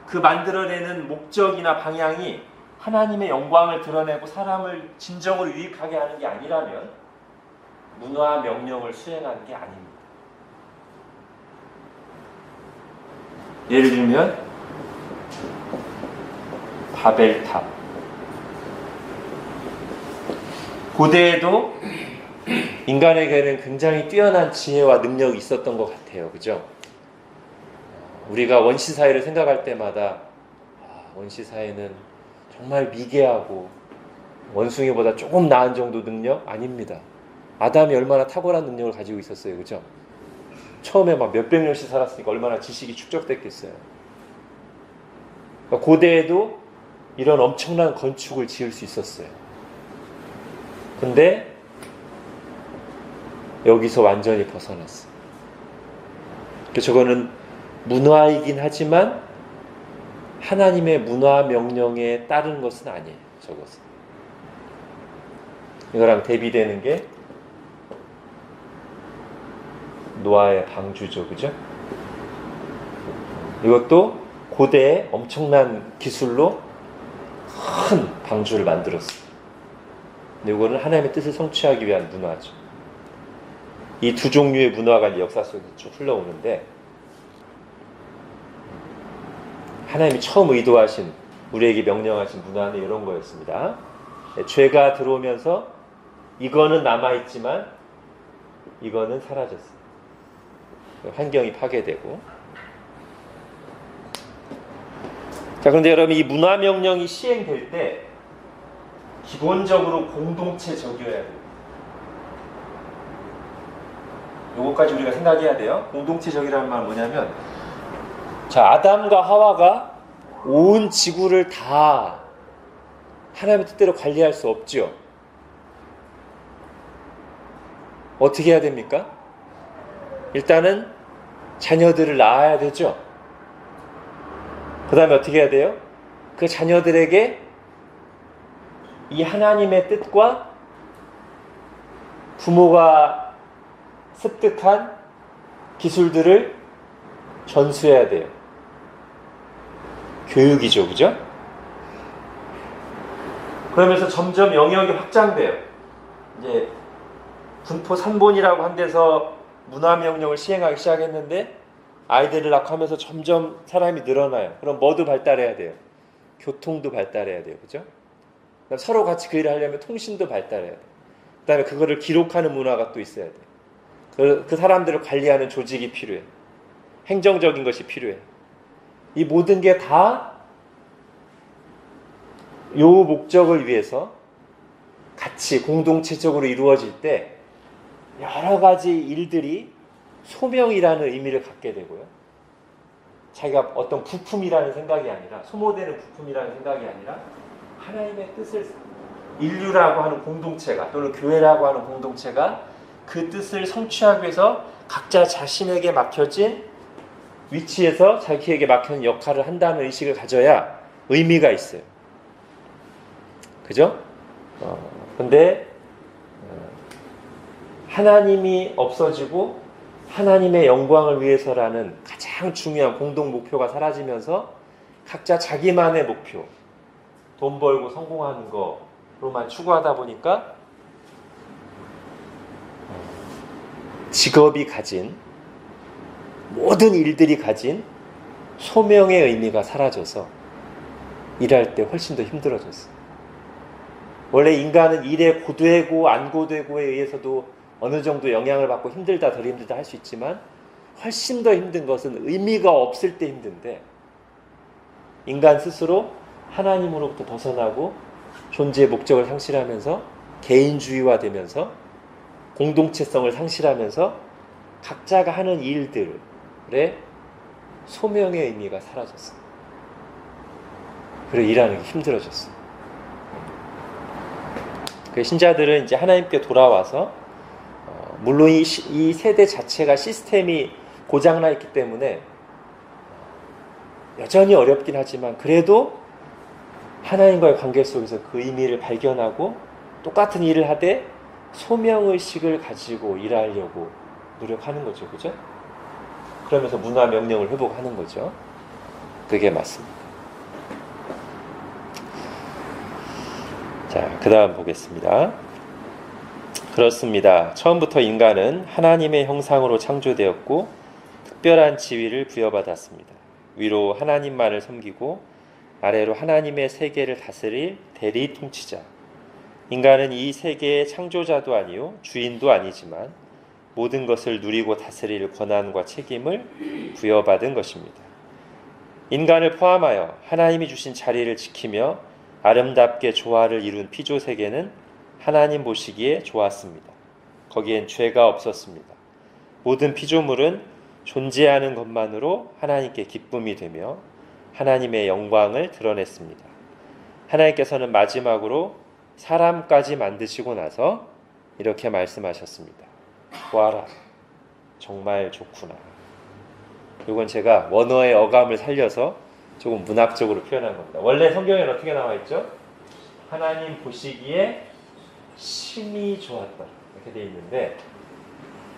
그 만들어내는 목적이나 방향이 하나님의 영광을 드러내고 사람을 진정으로 유익하게 하는 게 아니라면 문화 명령을 수행하는 게 아닙니다. 예를 들면 바벨탑. 고대에도 인간에게는 굉장히 뛰어난 지혜와 능력이 있었던 것 같아요. 그죠? 우리가 원시사회를 생각할 때마다 원시사회는 정말 미개하고 원숭이보다 조금 나은 정도 능력? 아닙니다. 아담이 얼마나 탁월한 능력을 가지고 있었어요. 그죠? 처음에 막 몇백 년씩 살았으니까 얼마나 지식이 축적됐겠어요. 그러니까 고대에도 이런 엄청난 건축을 지을 수 있었어요. 근데 여기서 완전히 벗어났어요. 저거는 문화이긴 하지만 하나님의 문화 명령에 따른 것은 아니에요. 저것은. 이거랑 대비되는 게 노아의 방주죠. 그죠? 이것도 고대에 엄청난 기술로 큰 방주를 만들었어요. 근데 이거는 하나님의 뜻을 성취하기 위한 문화죠. 이 두 종류의 문화가 역사 속에서 쭉 흘러오는데 하나님이 처음 의도하신, 우리에게 명령하신 문화는 이런 거였습니다. 죄가 들어오면서 이거는 남아있지만 이거는 사라졌어요. 환경이 파괴되고. 자, 그런데 여러분, 이 문화 명령이 시행될 때 기본적으로 공동체적이어야 돼요. 요거까지 우리가 생각해야 돼요. 공동체적이라는 말은 뭐냐면, 자, 아담과 하와가 온 지구를 다 하나님의 뜻대로 관리할 수 없죠. 어떻게 해야 됩니까? 일단은 자녀들을 낳아야 되죠. 그 다음에 어떻게 해야 돼요? 그 자녀들에게 이 하나님의 뜻과 부모가 습득한 기술들을 전수해야 돼요. 교육이죠, 그죠? 그러면서 점점 영역이 확장돼요. 이제 군포 3본이라고 한 데서 문화명령을 시행하기 시작했는데 아이들을 낳고 하면서 점점 사람이 늘어나요. 그럼 뭐도 발달해야 돼요? 교통도 발달해야 돼요, 그죠? 서로 같이 그 일을 하려면 통신도 발달해야 돼요. 그 다음에 그거를 기록하는 문화가 또 있어야 돼요. 그 사람들을 관리하는 조직이 필요해요. 행정적인 것이 필요해요. 이 모든 게 다 요 목적을 위해서 같이 공동체적으로 이루어질 때 여러 가지 일들이 소명이라는 의미를 갖게 되고요. 자기가 어떤 부품이라는 생각이 아니라, 소모되는 부품이라는 생각이 아니라 하나님의 뜻을, 인류라고 하는 공동체가 또는 교회라고 하는 공동체가 그 뜻을 성취하기 위해서 각자 자신에게 막혀진 위치에서 자기에게 막힌 역할을 한다는 의식을 가져야 의미가 있어요. 그죠? 근데 하나님이 없어지고 하나님의 영광을 위해서라는 가장 중요한 공동 목표가 사라지면서 각자 자기만의 목표, 돈 벌고 성공하는 거로만 추구하다 보니까 직업이 가진, 모든 일들이 가진 소명의 의미가 사라져서 일할 때 훨씬 더 힘들어졌어요. 원래 인간은 일에 고되고 안 고되고에 의해서도 어느 정도 영향을 받고 힘들다 덜 힘들다 할 수 있지만 훨씬 더 힘든 것은 의미가 없을 때 힘든데, 인간 스스로 하나님으로부터 벗어나고 존재의 목적을 상실하면서 개인주의화되면서 공동체성을 상실하면서 각자가 하는 일들의 소명의 의미가 사라졌어요. 그리고 일하는 게 힘들어졌어요. 그 신자들은 이제 하나님께 돌아와서 물론 이 세대 자체가 시스템이 고장나 있기 때문에 여전히 어렵긴 하지만 그래도 하나님과의 관계 속에서 그 의미를 발견하고 똑같은 일을 하되 소명의식을 가지고 일하려고 노력하는 거죠. 그죠? 그러면서 문화 명령을 회복하는 거죠. 그게 맞습니다. 자, 그 다음 보겠습니다. 그렇습니다. 처음부터 인간은 하나님의 형상으로 창조되었고 특별한 지위를 부여받았습니다. 위로 하나님만을 섬기고 아래로 하나님의 세계를 다스릴 대리 통치자. 인간은 이 세계의 창조자도 아니요 주인도 아니지만 모든 것을 누리고 다스릴 권한과 책임을 부여받은 것입니다. 인간을 포함하여 하나님이 주신 자리를 지키며 아름답게 조화를 이룬 피조 세계는 하나님 보시기에 좋았습니다. 거기엔 죄가 없었습니다. 모든 피조물은 존재하는 것만으로 하나님께 기쁨이 되며 하나님의 영광을 드러냈습니다. 하나님께서는 마지막으로 사람까지 만드시고 나서 이렇게 말씀하셨습니다. 보아라, 정말 좋구나. 이건 제가 원어의 어감을 살려서 조금 문학적으로 표현한 겁니다. 원래 성경에는 어떻게 나와 있죠? 하나님 보시기에 심히 좋았다 이렇게 되어 있는데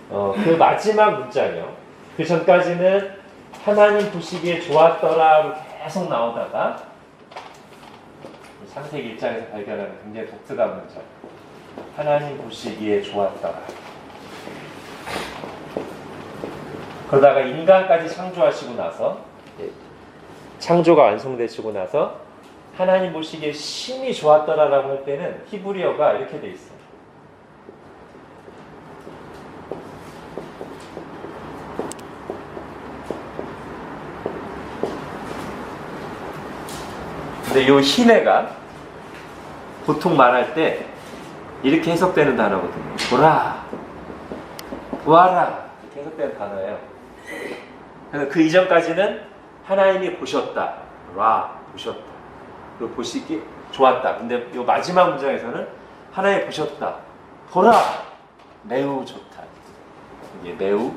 그 마지막 문장이요. 그 전까지는 하나님 보시기에 좋았더라로 계속 나오다가 창세기 1장에서 발견하는 굉장히 독특한 문장. 하나님 보시기에 좋았더라. 그러다가 인간까지 창조하시고 나서 창조가 완성되시고 나서 하나님 보시기에 심히 좋았더라라고 할 때는 히브리어가 이렇게 돼 있어요. 근데 이 히네가 보통 말할 때 이렇게 해석되는 단어거든요. 보라, 보아라 이렇게 해석되는 단어예요. 그래서 그 이전까지는 하나님이 보셨다, 라 보셨다, 그리고 보시기 좋았다. 근데 이 마지막 문장에서는 하나님이 보셨다, 보라, 매우 좋다. 이게 매우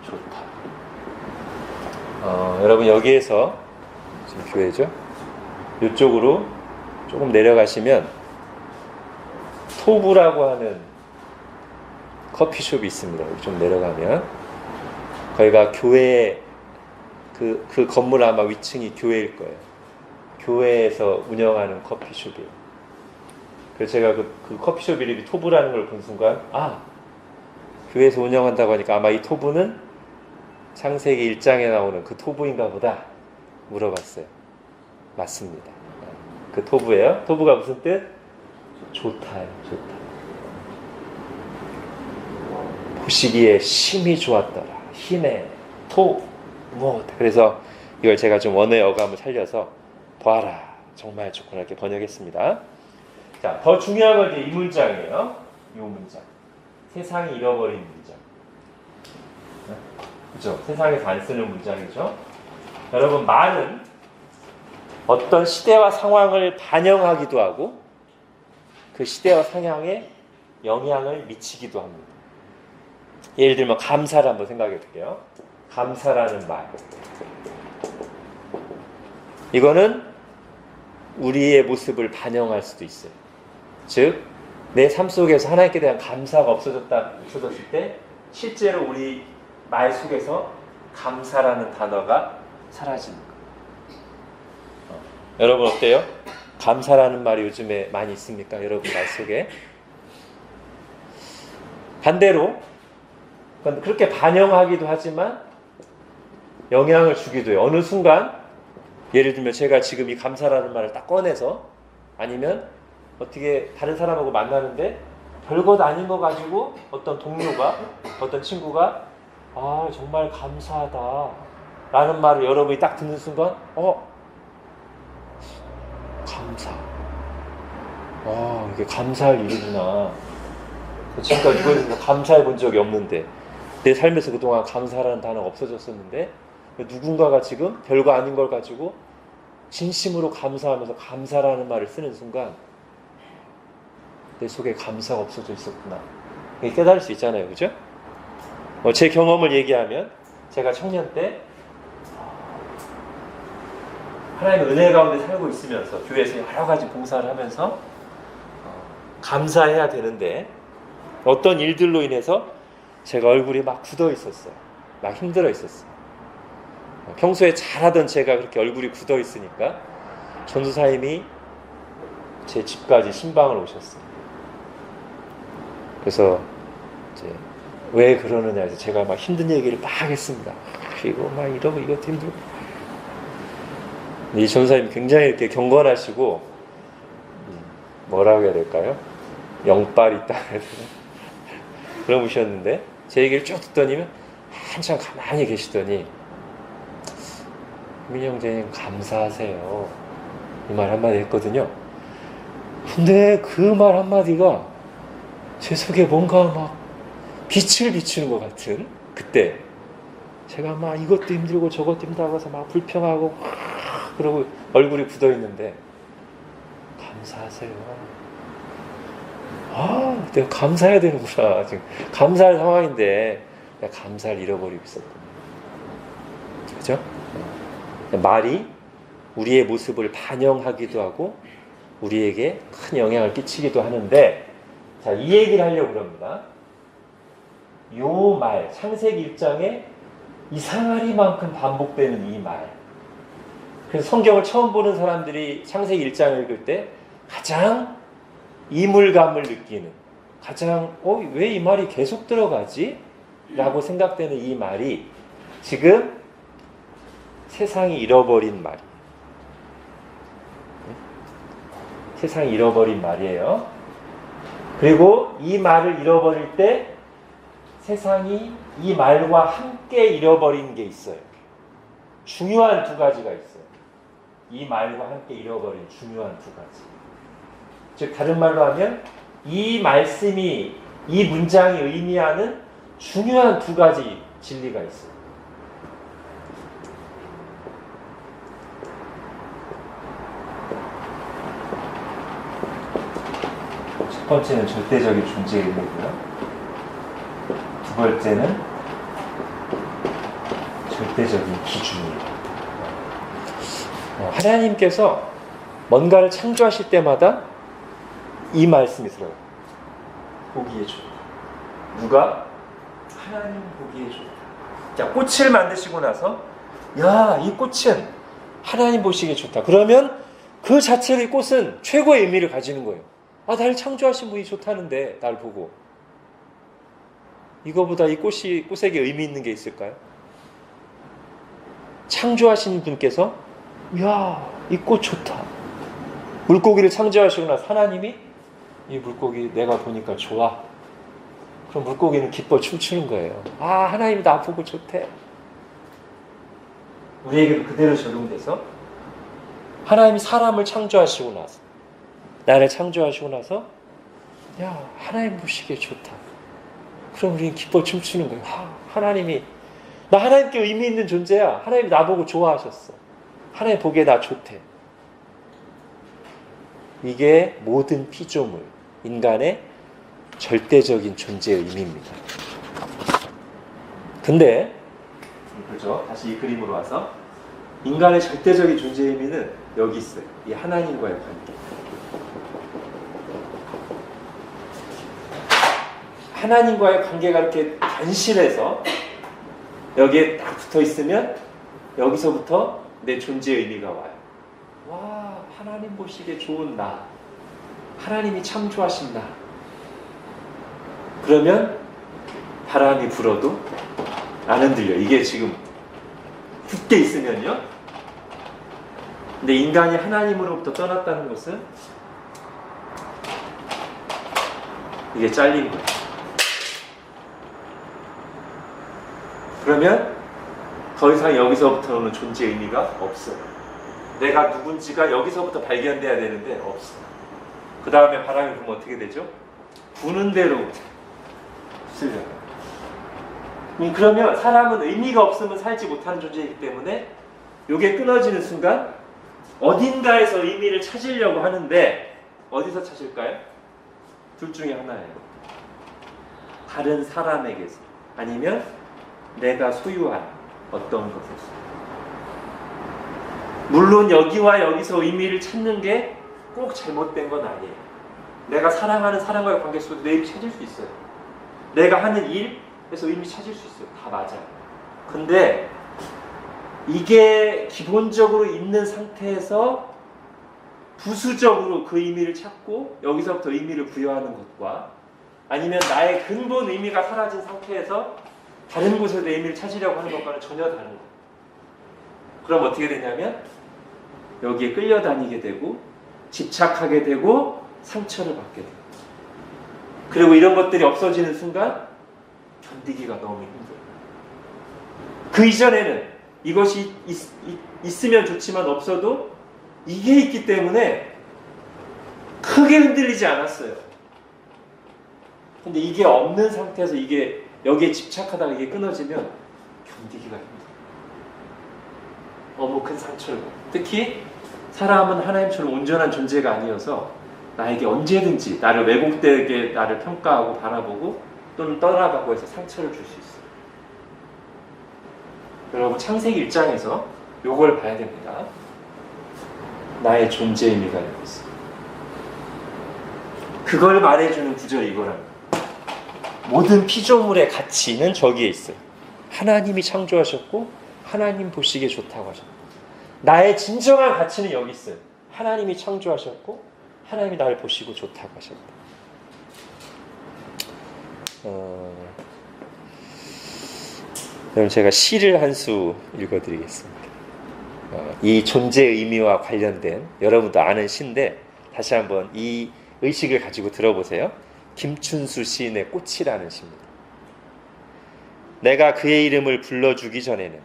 좋다. 여러분 여기에서 지금 교회죠? 이쪽으로 조금 내려가시면 토부라고 하는 커피숍이 있습니다. 여기 좀 내려가면 거기가 교회 그 건물 아마 위층이 교회일 거예요. 교회에서 운영하는 커피숍이에요. 그래서 제가 그 커피숍 이름이 토부라는 걸 본 순간 교회에서 운영한다고 하니까 아마 이 토부는 창세기 1장에 나오는 그 토부인가 보다 물어봤어요. 맞습니다. 그 토부예요. 토부가 무슨 뜻? 좋다요. 좋다. 보시기에 심히 좋았더라. 힘에 토무. 그래서 이걸 제가 좀 원어의 어감을 살려서 보아라. 정말 좋구나 이렇게 번역했습니다. 자, 더 중요한 건 이제 이 문장이에요. 이 문장. 세상이 잃어버린 문장. 그죠? 세상에서 안 쓰는 문장이죠. 여러분 말은 어떤 시대와 상황을 반영하기도 하고 그 시대와 상황에 영향을 미치기도 합니다. 예를 들면 감사를 한번 생각해 볼게요. 감사라는 말. 이거는 우리의 모습을 반영할 수도 있어요. 즉, 내 삶 속에서 하나님께 대한 감사가 없어졌을 때 실제로 우리 말 속에서 감사라는 단어가 사라지는 거예요. 여러분 어때요? 감사라는 말이 요즘에 많이 있습니까? 여러분 말 속에? 반대로 그렇게 반영하기도 하지만 영향을 주기도 해요. 어느 순간 예를 들면 제가 지금 이 감사라는 말을 딱 꺼내서 아니면 어떻게 다른 사람하고 만나는데 별것 아닌 거 가지고 어떤 동료가 어떤 친구가 정말 감사하다 라는 말을 여러분이 딱 듣는 순간 감사 이게 감사할 일이구나. 지금까지 이거에 대해서 감사해 본 적이 없는데 내 삶에서 그동안 감사라는 단어가 없어졌었는데 누군가가 지금 별거 아닌 걸 가지고 진심으로 감사하면서 감사라는 말을 쓰는 순간 내 속에 감사가 없어져 있었구나. 이게 깨달을 수 있잖아요. 그죠? 제 경험을 얘기하면 제가 청년 때 하나님의 은혜 가운데 살고 있으면서 교회에서 여러 가지 봉사를 하면서 감사해야 되는데 어떤 일들로 인해서 제가 얼굴이 막 굳어 있었어요. 막 힘들어 있었어요. 평소에 잘하던 제가 그렇게 얼굴이 굳어 있으니까 전도사님이 제 집까지 신방을 오셨어요. 그래서 이제 왜 그러느냐 해서 제가 막 힘든 얘기를 막 했습니다. 이거 막 이러고 이것도 힘들고. 이 전도사님이 굉장히 이렇게 경건하시고 뭐라고 해야 될까요? 영빨이 있다 해서 그러셨는데 제 얘기를 쭉 듣더니 한참 가만히 계시더니 민희 형제님 감사하세요 이 말 한마디 했거든요. 근데 그 말 한마디가 제 속에 뭔가 막 빛을 비추는 것 같은 그때 제가 막 이것도 힘들고 저것도 힘들고 해서 막 불평하고 그러고 얼굴이 굳어 있는데 감사하세요. 내가 감사해야 되는구나. 지금 감사할 상황인데 내가 감사를 잃어버리고 있었던 거예요. 그죠? 말이 우리의 모습을 반영하기도 하고 우리에게 큰 영향을 끼치기도 하는데, 자, 이 얘기를 하려고 그럽니다. 요 말, 창세기 1장에 이상하리만큼 반복되는 이 말. 그래서 성경을 처음 보는 사람들이 창세기 1장을 읽을 때 가장 이물감을 느끼는, 가장 왜 이 말이 계속 들어가지? 라고 생각되는 이 말이 지금 세상이 잃어버린 말이에요. 세상이 잃어버린 말이에요. 그리고 이 말을 잃어버릴 때 세상이 이 말과 함께 잃어버린 게 있어요. 중요한 두 가지가 있어요. 이 말과 함께 잃어버린 중요한 두 가지. 즉 다른 말로 하면 이 말씀이, 이 문장이 의미하는 중요한 두 가지 진리가 있어요. 첫 번째는 절대적인 존재의 의미고요. 두 번째는 절대적인 기준이에요. 하나님께서 뭔가를 창조하실 때마다 이 말씀이 들어요. 보기에 좋다. 누가? 하나님 보기에 좋다. 자, 꽃을 만드시고 나서 야, 이 꽃은 하나님 보시기에 좋다. 그러면 그 자체의 꽃은 최고의 의미를 가지는 거예요. 아, 나를 창조하신 분이 좋다는데 날 보고 이거보다 이 꽃에게 의미 있는 게 있을까요? 창조하신 분께서 야, 이 꽃 좋다. 물고기를 창조하시고 나서 하나님이 이 물고기 내가 보니까 좋아. 그럼 물고기는 기뻐 춤추는 거예요. 아, 하나님이 나 보고 좋대. 우리에게도 그대로 적용돼서 하나님이 사람을 창조하시고 나서, 나를 창조하시고 나서 야, 하나님 보시기에 좋다. 그럼 우리는 기뻐 춤추는 거예요. 하나님이, 나 하나님께 의미 있는 존재야. 하나님이 나보고 좋아하셨어. 하나님 보기에 나 좋대. 이게 모든 피조물, 인간의 절대적인 존재의 의미입니다. 근데 그렇죠? 다시 이 그림으로 와서 인간의 절대적인 존재의 의미는 여기 있어요. 이 하나님과의 관계. 하나님과의 관계가 이렇게 단실해서 여기에 딱 붙어 있으면 여기서부터 내 존재의 의미가 와요. 와, 하나님 보시기에 좋은 나. 하나님이 창조하신 나. 그러면 바람이 불어도 안 흔들려. 이게 지금 굳게 있으면요. 근데 인간이 하나님으로부터 떠났다는 것은 이게 잘린 거예요. 그러면 더 이상 여기서부터는 존재의 의미가 없어요. 내가 누군지가 여기서부터 발견돼야 되는데 없어요. 그 다음에 바람이 불면 어떻게 되죠? 부는 대로 쓸려요. 그러면 사람은 의미가 없으면 살지 못하는 존재이기 때문에 이게 끊어지는 순간 어딘가에서 의미를 찾으려고 하는데 어디서 찾을까요? 둘 중에 하나예요. 다른 사람에게서, 아니면 내가 소유한 어떤 것에서. 물론 여기와 여기서 의미를 찾는 게 꼭 잘못된 건 아니에요. 내가 사랑하는 사람과의 관계 속에서 내 의미 찾을 수 있어요. 내가 하는 일에서 의미 찾을 수 있어요. 다 맞아요. 근데 이게 기본적으로 있는 상태에서 부수적으로 그 의미를 찾고 여기서부터 의미를 부여하는 것과, 아니면 나의 근본 의미가 사라진 상태에서 다른 곳에서 내 의미를 찾으려고 하는 것과는 전혀 다른 거예요. 그럼 어떻게 되냐면 여기에 끌려다니게 되고 집착하게 되고 상처를 받게 돼요. 그리고 이런 것들이 없어지는 순간 견디기가 너무 힘들어요. 그 이전에는 이것이 있으면 좋지만 없어도 이게 있기 때문에 크게 흔들리지 않았어요. 근데 이게 없는 상태에서 이게 여기에 집착하다가 이게 끊어지면 견디기가 힘들어요. 너무 큰 상처를 받아요. 특히 사람은 하나님처럼 온전한 존재가 아니어서 나에게 언제든지 나를 왜곡되게 나를 평가하고 바라보고 또는 떠나가고 해서 상처를 줄 수 있어요. 여러분 창세기 1장에서 요걸 봐야 됩니다. 나의 존재 의미가 여기 있어. 그걸 말해주는 구절이 이거랍니다. 모든 피조물의 가치는 저기에 있어요. 하나님이 창조하셨고 하나님 보시기에 좋다고 하셨다. 나의 진정한 가치는 여기 있어요. 하나님이 창조하셨고 하나님이 나를 보시고 좋다고 하셨다. 그럼 제가 시를 한 수 읽어드리겠습니다. 이 존재 의미와 관련된 여러분도 아는 시인데 다시 한번 이 의식을 가지고 들어보세요. 김춘수 시인의 꽃이라는 시입니다. 내가 그의 이름을 불러주기 전에는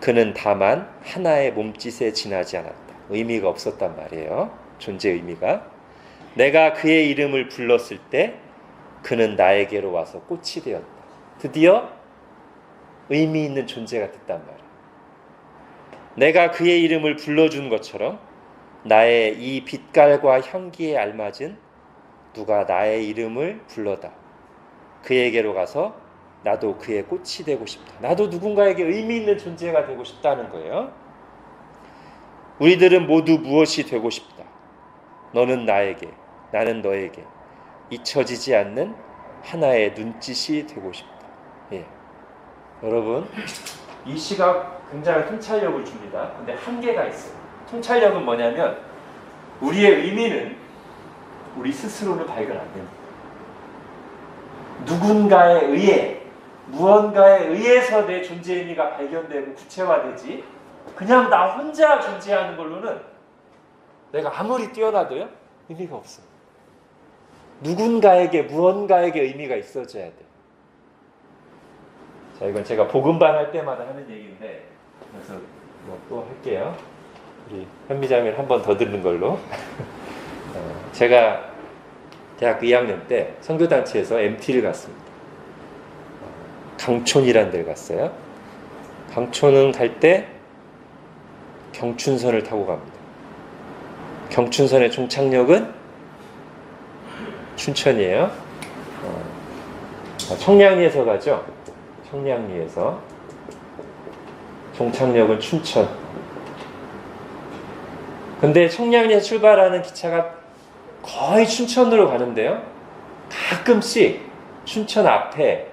그는 다만 하나의 몸짓에 지나지 않았다. 의미가 없었단 말이에요. 존재 의미가. 내가 그의 이름을 불렀을 때 그는 나에게로 와서 꽃이 되었다. 드디어 의미 있는 존재가 됐단 말이에요. 내가 그의 이름을 불러준 것처럼 나의 이 빛깔과 향기에 알맞은 누가 나의 이름을 불러다. 그에게로 가서 나도 그의 꽃이 되고 싶다. 나도 누군가에게 의미 있는 존재가 되고 싶다는 거예요. 우리들은 모두 무엇이 되고 싶다. 너는 나에게, 나는 너에게 잊혀지지 않는 하나의 눈짓이 되고 싶다. 예. 여러분, 이 시가 굉장히 통찰력을 줍니다. 근데 한계가 있어요. 통찰력은 뭐냐면 우리의 의미는 우리 스스로는 발견 안 됩니다. 누군가에 의해, 무언가에 의해서 내 존재 의미가 발견되고 구체화되지, 그냥 나 혼자 존재하는 걸로는 내가 아무리 뛰어나도요 의미가 없어요. 누군가에게, 무언가에게 의미가 있어져야 돼. 자, 이건 제가 복음반 할 때마다 하는 얘기인데, 그래서 또 할게요. 우리 현미자매를 한 번 더 듣는 걸로. 제가 대학교 2학년 때 선교단체에서 MT를 갔습니다. 강촌이라는 데를 갔어요. 강촌은 갈 때 경춘선을 타고 갑니다. 경춘선의 종착역은 춘천이에요. 청량리에서 가죠. 청량리에서. 종착역은 춘천. 근데 청량리에서 출발하는 기차가 거의 춘천으로 가는데요. 가끔씩 춘천 앞에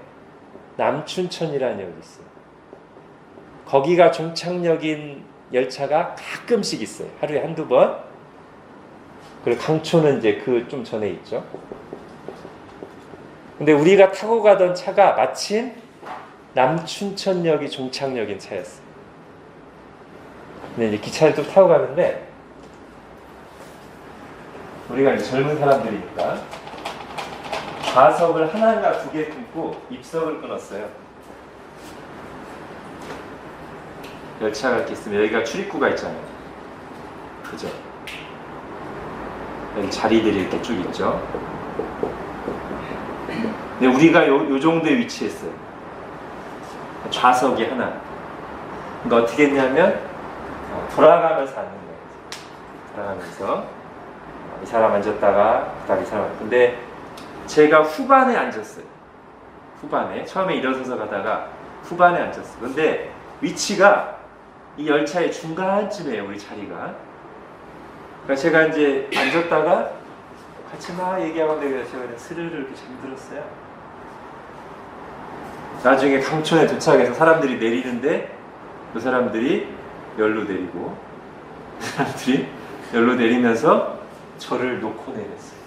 남춘천이라는 역이 있어요. 거기가 종착역인 열차가 가끔씩 있어요. 하루에 한두 번. 그리고 강촌은 이제 그 좀 전에 있죠. 근데 우리가 타고 가던 차가 마침 남춘천역이 종착역인 차였어요. 근데 이제 기차를 또 타고 가는데 우리가 이제 젊은 사람들이니까 좌석을 하나나 두 개 끊고 입석을 끊었어요. 열차가 이렇게 있으면 여기가 출입구가 있잖아요. 그죠? 여기 자리들이 이렇게 쭉 있죠. 근데 우리가 요 정도에 위치했어요. 좌석이 하나. 그러니까 어떻게 했냐면 돌아가면서 앉는 거예요. 돌아가면서 이 사람 앉았다가 그다음 이 사람. 근데 제가 후반에 앉았어요. 후반에. 처음에 일어서서 가다가 후반에 앉았어요. 근데 위치가 이 열차의 중간쯤이에요. 우리 자리가. 그러니까 제가 이제 앉았다가 같이 막 얘기하고 내가 제가 스르르 이렇게 잠들었어요. 나중에 강촌에 도착해서 사람들이 내리는데 그 사람들이 열로 내리고 그 사람들이 열로 내리면서 저를 놓고 내렸어요.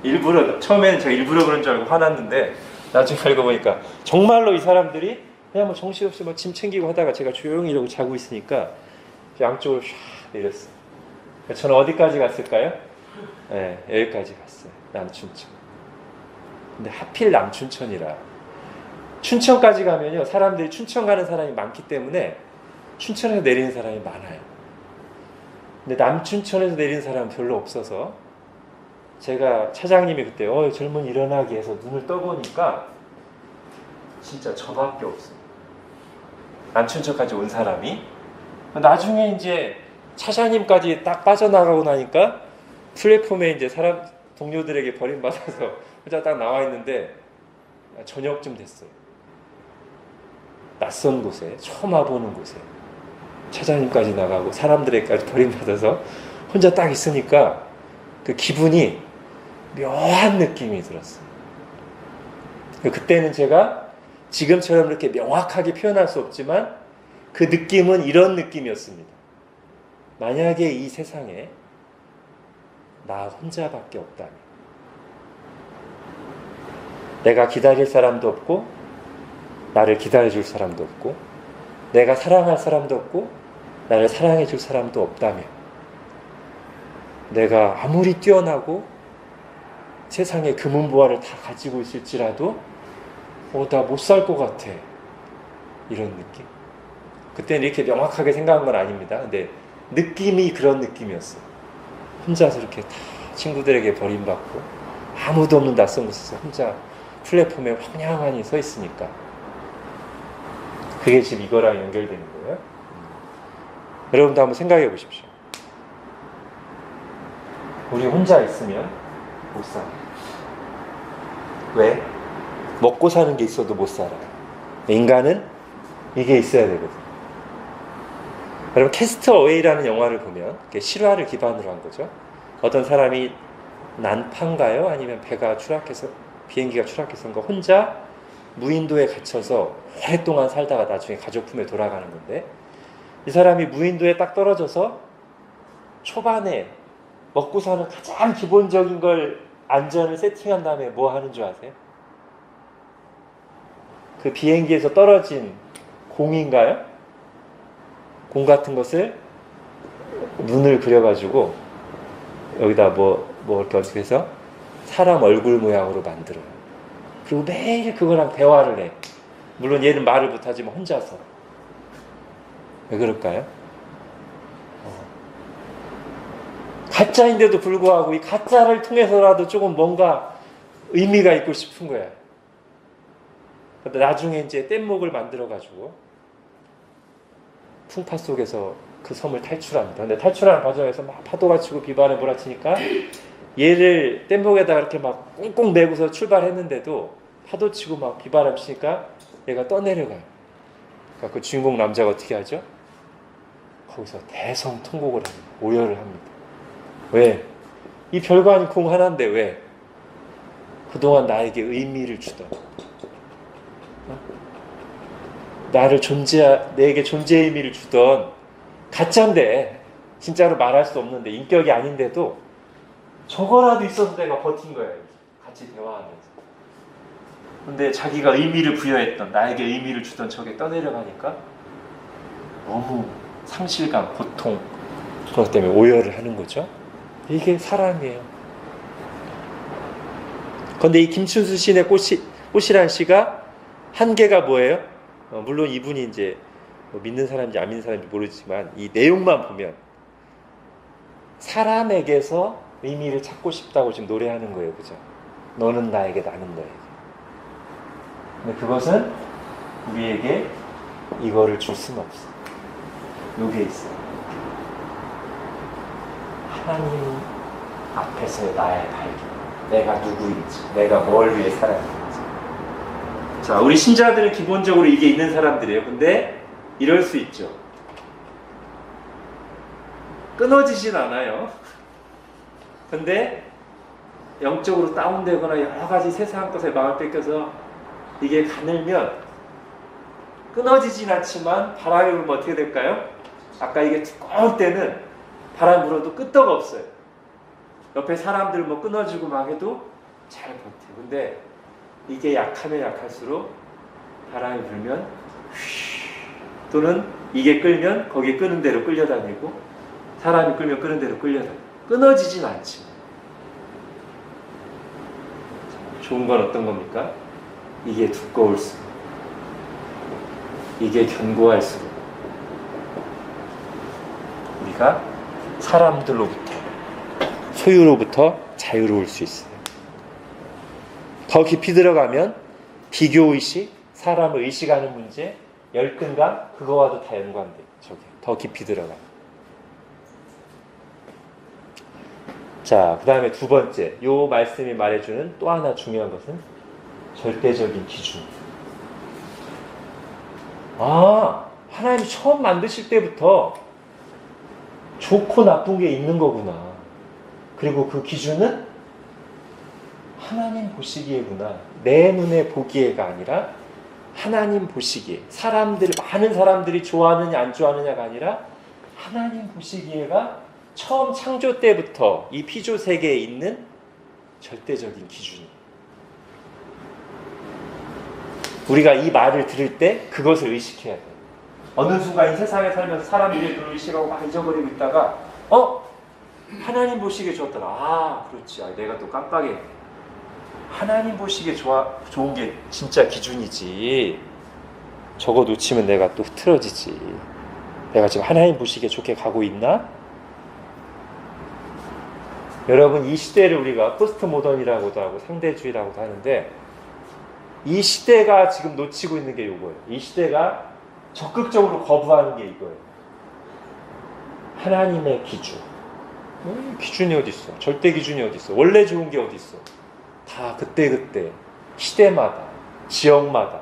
일부러, 처음에는 제가 일부러 그런 줄 알고 화났는데 나중에 알고 보니까 정말로 이 사람들이 그냥 뭐 정신없이 뭐 짐 챙기고 하다가 제가 조용히 이러고 자고 있으니까 양쪽으로 샥 내렸어요. 저는 어디까지 갔을까요? 네, 여기까지 갔어요. 남춘천. 근데 하필 남춘천이라. 춘천까지 가면요, 사람들이 춘천 가는 사람이 많기 때문에 춘천에서 내리는 사람이 많아요. 근데 남춘천에서 내리는 사람은 별로 없어서 제가 차장님이 그때 젊은이 일어나기 해서 눈을 떠보니까 진짜 저밖에 없어요. 남춘천까지 온 사람이. 나중에 이제 차장님까지 딱 빠져나가고 나니까 플랫폼에 이제 사람 동료들에게 버림받아서 혼자 딱 나와 있는데 저녁쯤 됐어요. 낯선 곳에, 처음 와보는 곳에 처자님까지 나가고 사람들에게까지 버림받아서 혼자 딱 있으니까 그 기분이 묘한 느낌이 들었어요. 그때는 제가 지금처럼 이렇게 명확하게 표현할 수 없지만 그 느낌은 이런 느낌이었습니다. 만약에 이 세상에 나 혼자밖에 없다면, 내가 기다릴 사람도 없고 나를 기다려줄 사람도 없고 내가 사랑할 사람도 없고 나를 사랑해줄 사람도 없다면, 내가 아무리 뛰어나고 세상에 금은보화를 다 가지고 있을지라도 나 못 살 것 같아, 이런 느낌. 그때는 이렇게 명확하게 생각한 건 아닙니다. 근데 느낌이 그런 느낌이었어요. 혼자서 이렇게 다 친구들에게 버림받고 아무도 없는 낯선 곳에서 혼자 플랫폼에 황량하니 서 있으니까. 그게 지금 이거랑 연결되는 거예요. 여러분도 한번 생각해 보십시오. 우리 혼자 있으면 못 살아요. 왜? 먹고 사는 게 있어도 못 살아요. 인간은 이게 있어야 되거든요. 여러분, 캐스트 어웨이라는 영화를 보면 실화를 기반으로 한 거죠. 어떤 사람이 난파인가요? 아니면 배가 추락해서, 비행기가 추락해서인가, 혼자 무인도에 갇혀서 오랫동안 살다가 나중에 가족 품에 돌아가는 건데, 이 사람이 무인도에 딱 떨어져서 초반에 먹고 사는 가장 기본적인 걸, 안전을 세팅한 다음에 뭐 하는 줄 아세요? 그 비행기에서 떨어진 공인가요? 공 같은 것을 눈을 그려가지고 여기다 이렇게 어떻게 해서 사람 얼굴 모양으로 만들어요. 그리고 매일 그거랑 대화를 해. 물론 얘는 말을 못하지만 혼자서. 왜 그럴까요? 가짜인데도 불구하고 이 가짜를 통해서라도 조금 뭔가 의미가 있고 싶은 거야. 근데 나중에 이제 뗏목을 만들어가지고 풍파 속에서 그 섬을 탈출합니다. 근데 탈출하는 과정에서 막 파도가 치고 비바람에 몰아치니까 얘를 뗏목에다가 이렇게 막 꽁꽁 매고서 출발했는데도 파도 치고 막 비바람 치니까 얘가 떠내려가요. 그러니까 그 주인공 남자가 어떻게 하죠? 거기서 대성통곡을 합니다. 오열을 합니다. 왜? 이 별거 아닌 공 하나인데 왜? 그동안 나에게 의미를 주던, 내게 존재의 의미를 주던 가짜인데, 진짜로 말할 수 없는데, 인격이 아닌데도 저거라도 있어서 내가 버틴 거예요. 같이 대화하면서. 근데 자기가 의미를 부여했던, 나에게 의미를 주던 저게 떠내려가니까 너무 상실감, 고통, 그것 때문에 오열을 하는 거죠. 이게 사랑이에요. 그런데 이 김춘수 시인의 꽃이란 시가 한계가 뭐예요? 물론 이분이 이제 믿는 사람인지 안 믿는 사람인지 모르지만 이 내용만 보면 사람에게서 의미를 찾고 싶다고 지금 노래하는 거예요. 그죠? 너는 나에게, 나는 너에게. 근데 그것은 우리에게 이거를 줄 수는 없어. 요게 있어요. 하나님 앞에서의 나의 발견. 내가 누구인지, 내가 뭘 위해 살아있는지. 자, 우리 신자들은 기본적으로 이게 있는 사람들이에요. 근데 이럴 수 있죠. 끊어지진 않아요. 근데 영적으로 다운되거나 여러 가지 세상 것에 마음을 뺏겨서 이게 가늘면 끊어지진 않지만 바람이 불면 어떻게 될까요? 아까 이게 두꺼울 때는 바람 불어도 끄떡 없어요. 옆에 사람들 끊어지고 막 해도 잘 버텨요. 근데 이게 약하면 약할수록 바람이 불면 또는 이게 끌면 거기 끄는 대로 끌려다니고, 사람이 끌면 끄는 대로 끌려다니고, 끊어지진 않지만. 좋은 건 어떤 겁니까? 이게 두꺼울수록, 이게 견고할수록 우리가 사람들로부터, 소유로부터 자유로울 수 있어요. 더 깊이 들어가면 비교의식, 사람을 의식하는 문제, 열등감, 그거와도 다 연관돼요. 저게 더 깊이 들어가면. 자, 그 다음에 두 번째, 요 말씀이 말해주는 또 하나 중요한 것은 절대적인 기준. 하나님이 처음 만드실 때부터 좋고 나쁜 게 있는 거구나. 그리고 그 기준은 하나님 보시기에구나. 내 눈에 보기에가 아니라 하나님 보시기에. 많은 사람들이 좋아하느냐 안 좋아하느냐가 아니라 하나님 보시기에가 처음 창조 때부터 이 피조 세계에 있는 절대적인 기준이에요. 우리가 이 말을 들을 때 그것을 의식해야 돼요. 어느 순간 이 세상에 살면서 사람들이 그걸 의식하고 막 잊어버리고 있다가 하나님 보시기에 좋았더라. 그렇지. 내가 또 깜빡했네. 하나님 보시기에 좋은 게 진짜 기준이지. 저거 놓치면 내가 또 흐트러지지. 내가 지금 하나님 보시기에 좋게 가고 있나? 여러분, 이 시대를 우리가 포스트 모던이라고도 하고 상대주의라고도 하는데, 이 시대가 지금 놓치고 있는 게 이거예요. 이 시대가 적극적으로 거부하는 게 이거예요. 하나님의 기준. 기준이 어디 있어? 절대 기준이 어디 있어? 원래 좋은 게 어디 있어? 다 그때그때 시대마다 지역마다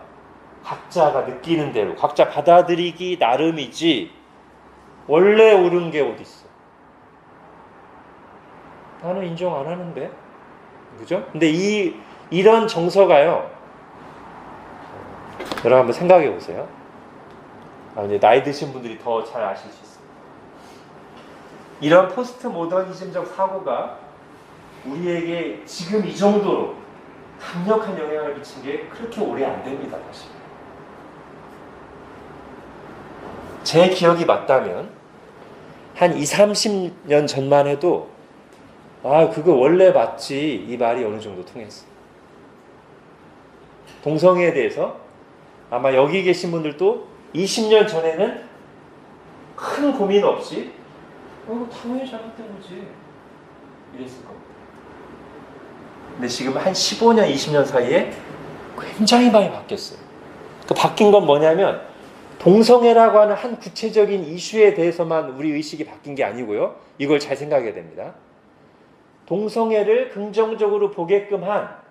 각자가 느끼는 대로 각자 받아들이기 나름이지 원래 옳은 게 어디 있어? 나는 인정 안 하는데, 그죠? 근데 이런 정서가요. 여러분 한번 생각해 보세요. 이제 나이 드신 분들이 더 잘 아실 수 있습니다. 이런 포스트 모더니즘적 사고가 우리에게 지금 이 정도로 강력한 영향을 미친 게 그렇게 오래 안 됩니다, 사실. 제 기억이 맞다면 한 20-30년 전만 해도 그거 원래 맞지, 이 말이 어느 정도 통했어. 동성애에 대해서 아마 여기 계신 분들도 20년 전에는 큰 고민 없이 당연히 잘못된 거지 이랬을 겁니다. 근데 지금 한 15년, 20년 사이에 굉장히 많이 바뀌었어요. 그 바뀐 건 뭐냐면 동성애라고 하는 한 구체적인 이슈에 대해서만 우리 의식이 바뀐 게 아니고요. 이걸 잘 생각해야 됩니다. 동성애를 긍정적으로 보게끔 한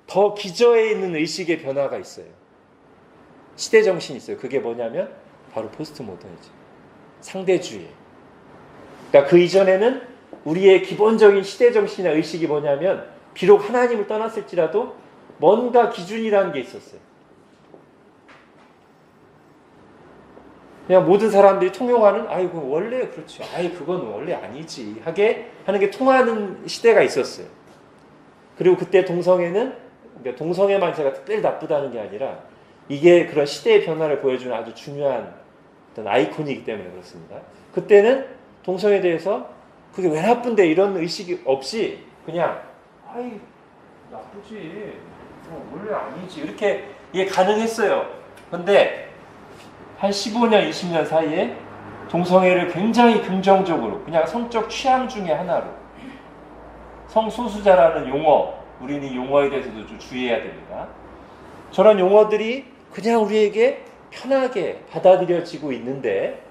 더 기저에 있는 의식의 변화가 있어요. 시대 정신이 있어요. 그게 뭐냐면 바로 포스트 모더니즘, 상대주의. 그러니까 그 이전에는 우리의 기본적인 시대 정신이나 의식이 뭐냐면 비록 하나님을 떠났을지라도 뭔가 기준이라는 게 있었어요. 그냥 모든 사람들이 통용하는 그거 원래 그렇지. 그건 원래 아니지. 하는 게 통하는 시대가 있었어요. 그리고 그때 동성애는 그러니까 동성애만 제가 특별히 나쁘다는 게 아니라 이게 그런 시대의 변화를 보여주는 아주 중요한 어떤 아이콘이기 때문에 그렇습니다. 그때는 동성애에 대해서 그게 왜 나쁜데 이런 의식이 없이 그냥 나쁘지. 원래 아니지. 이렇게 이게 가능했어요. 근데 한 15년, 20년 사이에 동성애를 굉장히 긍정적으로 그냥 성적 취향 중에 하나로 성소수자라는 용어, 우리는 이 용어에 대해서도 좀 주의해야 됩니다. 저런 용어들이 그냥 우리에게 편하게 받아들여지고 있는데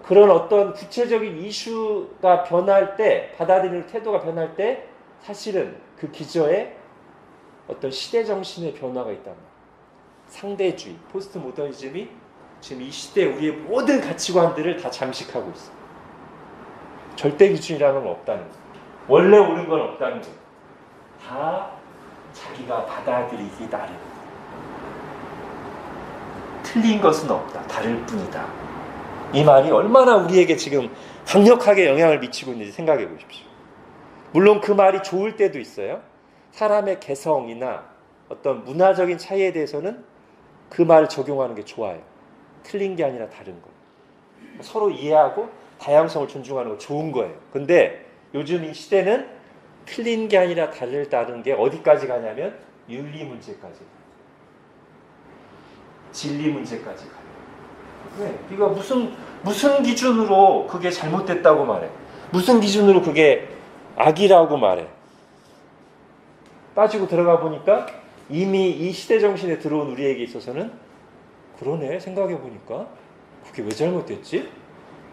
그런 어떤 구체적인 이슈가 변할 때, 받아들이는 태도가 변할 때 사실은 그 기저에 어떤 시대 정신의 변화가 있단 말이에요. 상대주의, 포스트 모더니즘이 지금 이 시대에 우리의 모든 가치관들을 다 잠식하고 있어요. 절대 기준이라는 건 없다는 거예요. 원래 옳은 건 없다는 거예요. 다 자기가 받아들이기 나름. 틀린 것은 없다. 다를 뿐이다. 이 말이 얼마나 우리에게 지금 강력하게 영향을 미치고 있는지 생각해 보십시오. 물론 그 말이 좋을 때도 있어요. 사람의 개성이나 어떤 문화적인 차이에 대해서는 그 말을 적용하는 게 좋아요. 틀린 게 아니라 다른 거. 서로 이해하고 다양성을 존중하는 거 좋은 거예요. 근데 요즘 이 시대는 틀린 게 아니라 다른 게 어디까지 가냐면 윤리 문제까지 가요. 진리 문제까지 가요. 왜? 네가 무슨 기준으로 그게 잘못됐다고 말해? 무슨 기준으로 그게 악이라고 말해? 빠지고 들어가 보니까 이미 이 시대 정신에 들어온 우리에게 있어서는 그러네, 생각해 보니까 그게 왜 잘못됐지?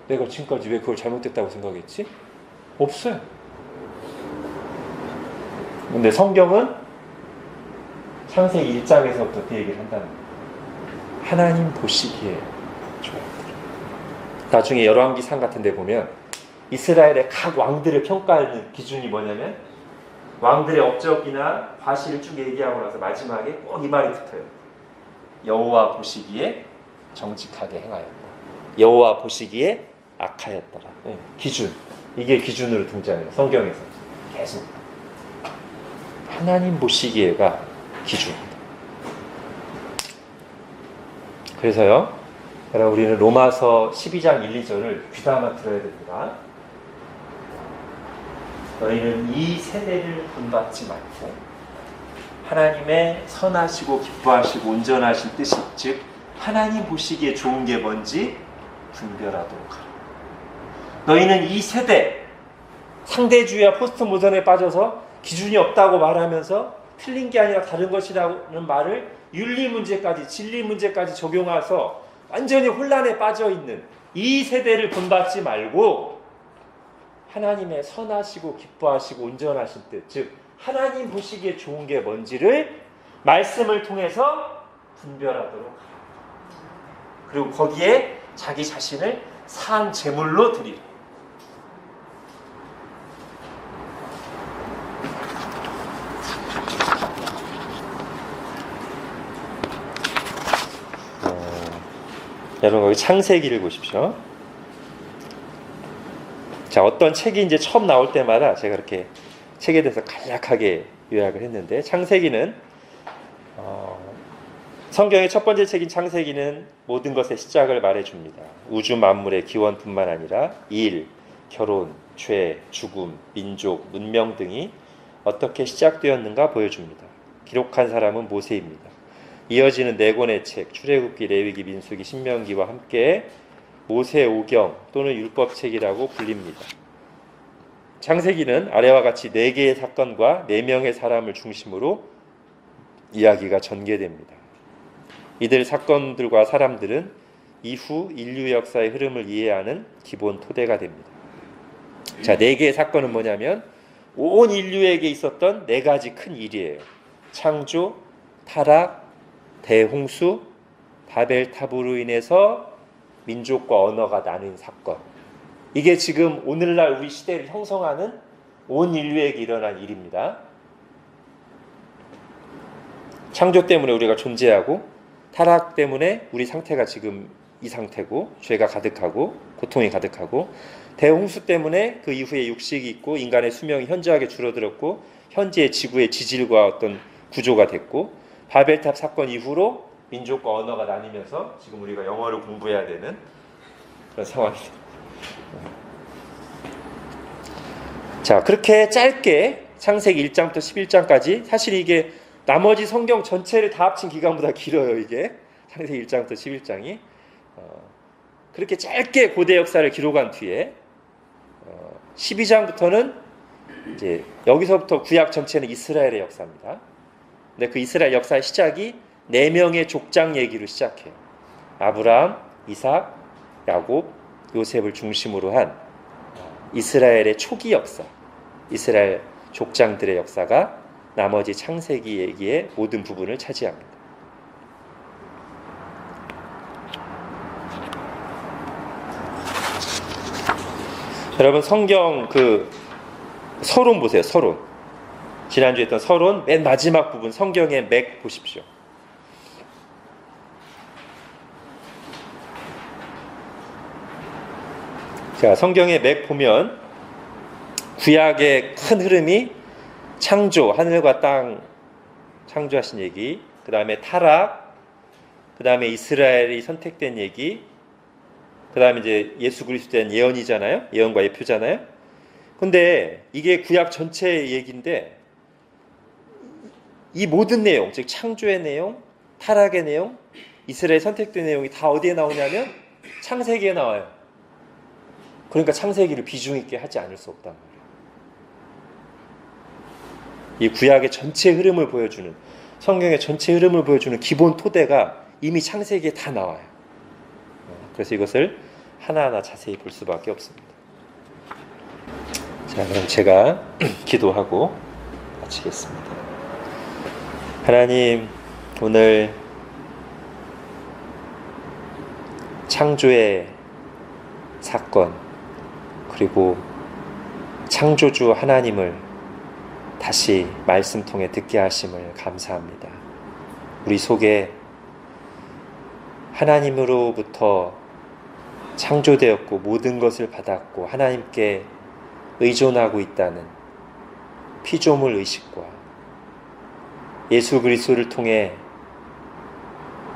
내가 지금까지 왜 그걸 잘못됐다고 생각했지? 없어요. 근데 성경은 창세기 1장에서부터 그 얘기를 한다는 거예요. 하나님 보시기에 좋았더라. 나중에 열왕기상 같은 데 보면 이스라엘의 각 왕들을 평가하는 기준이 뭐냐면 왕들의 업적이나 과실을 쭉 얘기하고 나서 마지막에 꼭 이 말이 붙어요. 여호와 보시기에 정직하게 행하였다. 여호와 보시기에 악하였더라. 네, 기준. 이게 기준으로 등장해요. 성경에서. 계속. 하나님 보시기에가 기준입니다. 그래서요. 여러분 우리는 로마서 12장 1, 2절을 귀담아 들어야 됩니다. 너희는 이 세대를 본받지 말고 하나님의 선하시고 기뻐하시고 온전하신 뜻이 즉 하나님 보시기에 좋은 게 뭔지 분별하도록 하라. 너희는 이 세대 상대주의와 포스트 모던에 빠져서 기준이 없다고 말하면서 틀린 게 아니라 다른 것이라는 말을 윤리 문제까지 진리 문제까지 적용해서 완전히 혼란에 빠져 있는 이 세대를 본받지 말고 하나님의 선하시고 기뻐하시고 온전하신 뜻, 즉 하나님 보시기에 좋은 게 뭔지를 말씀을 통해서 분별하도록 하라. 그리고 거기에 자기 자신을 산 제물로 드리라. 여러분 여기 창세기를 보십시오. 자, 어떤 책이 이제 처음 나올 때마다 제가 이렇게 책에 대해서 간략하게 요약을 했는데 창세기는 성경의 첫 번째 책인 창세기는 모든 것의 시작을 말해줍니다. 우주 만물의 기원뿐만 아니라 일, 결혼, 죄, 죽음, 민족, 문명 등이 어떻게 시작되었는가 보여줍니다. 기록한 사람은 모세입니다. 이어지는 네 권의 책, 출애굽기, 레위기, 민수기, 신명기와 함께 모세 오경 또는 율법책이라고 불립니다. 창세기는 아래와 같이 4개의 사건과 4명의 사람을 중심으로 이야기가 전개됩니다. 이들 사건들과 사람들은 이후 인류 역사의 흐름을 이해하는 기본 토대가 됩니다. 자, 4개의 사건은 뭐냐면 온 인류에게 있었던 4가지 큰 일이에요. 창조, 타락, 대홍수, 바벨탑으로 인해서 민족과 언어가 나뉜 사건. 이게 지금 오늘날 우리 시대를 형성하는 온 인류에게 일어난 일입니다. 창조 때문에 우리가 존재하고 타락 때문에 우리 상태가 지금 이 상태고 죄가 가득하고 고통이 가득하고 대홍수 때문에 그 이후에 육식이 있고 인간의 수명이 현저하게 줄어들었고 현재의 지구의 지질과 어떤 구조가 됐고 바벨탑 사건 이후로 민족과 언어가 나뉘면서 지금 우리가 영어를 공부해야 되는 그런 상황입니다. 자, 그렇게 짧게 창세기 1장부터 11장까지 사실 이게 나머지 성경 전체를 다 합친 기간보다 길어요. 이게 창세기 1장부터 11장이 그렇게 짧게 고대 역사를 기록한 뒤에 12장부터는 이제 여기서부터 구약 전체는 이스라엘의 역사입니다. 근데 그 이스라엘 역사의 시작이 4명의 족장 얘기로 시작해요. 아브라함, 이삭, 야곱, 요셉을 중심으로 한 이스라엘의 초기 역사, 이스라엘 족장들의 역사가 나머지 창세기 얘기의 모든 부분을 차지합니다. 여러분 성경 그 서론 보세요. 서론. 지난주에 했던 서론 맨 마지막 부분 성경의 맥 보십시오. 자, 성경의 맥 보면 구약의 큰 흐름이 창조, 하늘과 땅 창조하신 얘기, 그 다음에 타락, 그 다음에 이스라엘이 선택된 얘기, 그 다음에 이제 예수 그리스도에 대한 예언이잖아요. 예언과 예표잖아요. 근데 이게 구약 전체의 얘기인데 이 모든 내용, 즉 창조의 내용, 타락의 내용, 이스라엘 선택된 내용이 다 어디에 나오냐면 창세기에 나와요. 그러니까 창세기를 비중 있게 하지 않을 수 없단 말이에요. 이 구약의 전체 흐름을 보여주는, 성경의 전체 흐름을 보여주는 기본 토대가 이미 창세기에 다 나와요. 그래서 이것을 하나하나 자세히 볼 수밖에 없습니다. 자, 그럼 제가 기도하고 마치겠습니다. 하나님, 오늘 창조의 사건, 그리고 창조주 하나님을 다시 말씀 통해 듣게 하심을 감사합니다. 우리 속에 하나님으로부터 창조되었고 모든 것을 받았고 하나님께 의존하고 있다는 피조물 의식과 예수 그리스도를 통해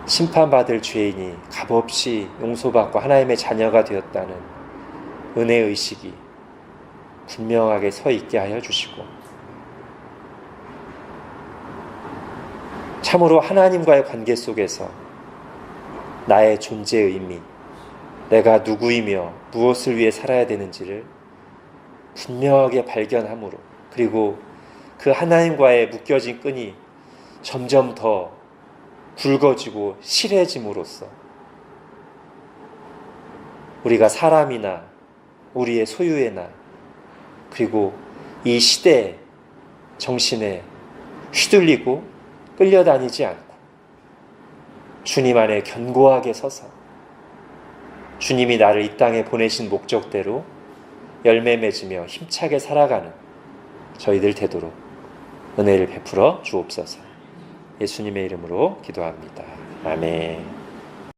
심판받을 죄인이 값없이 용서받고 하나님의 자녀가 되었다는 은혜 의식이 분명하게 서 있게 하여 주시고, 참으로 하나님과의 관계 속에서 나의 존재 의미, 내가 누구이며 무엇을 위해 살아야 되는지를 분명하게 발견함으로, 그리고 그 하나님과의 묶여진 끈이 점점 더 굵어지고 실해짐으로써 우리가 사람이나 우리의 소유의 나, 그리고 이 시대의 정신에 휘둘리고 끌려다니지 않고 주님 안에 견고하게 서서 주님이 나를 이 땅에 보내신 목적대로 열매 맺으며 힘차게 살아가는 저희들 되도록 은혜를 베풀어 주옵소서. 예수님의 이름으로 기도합니다. 아멘.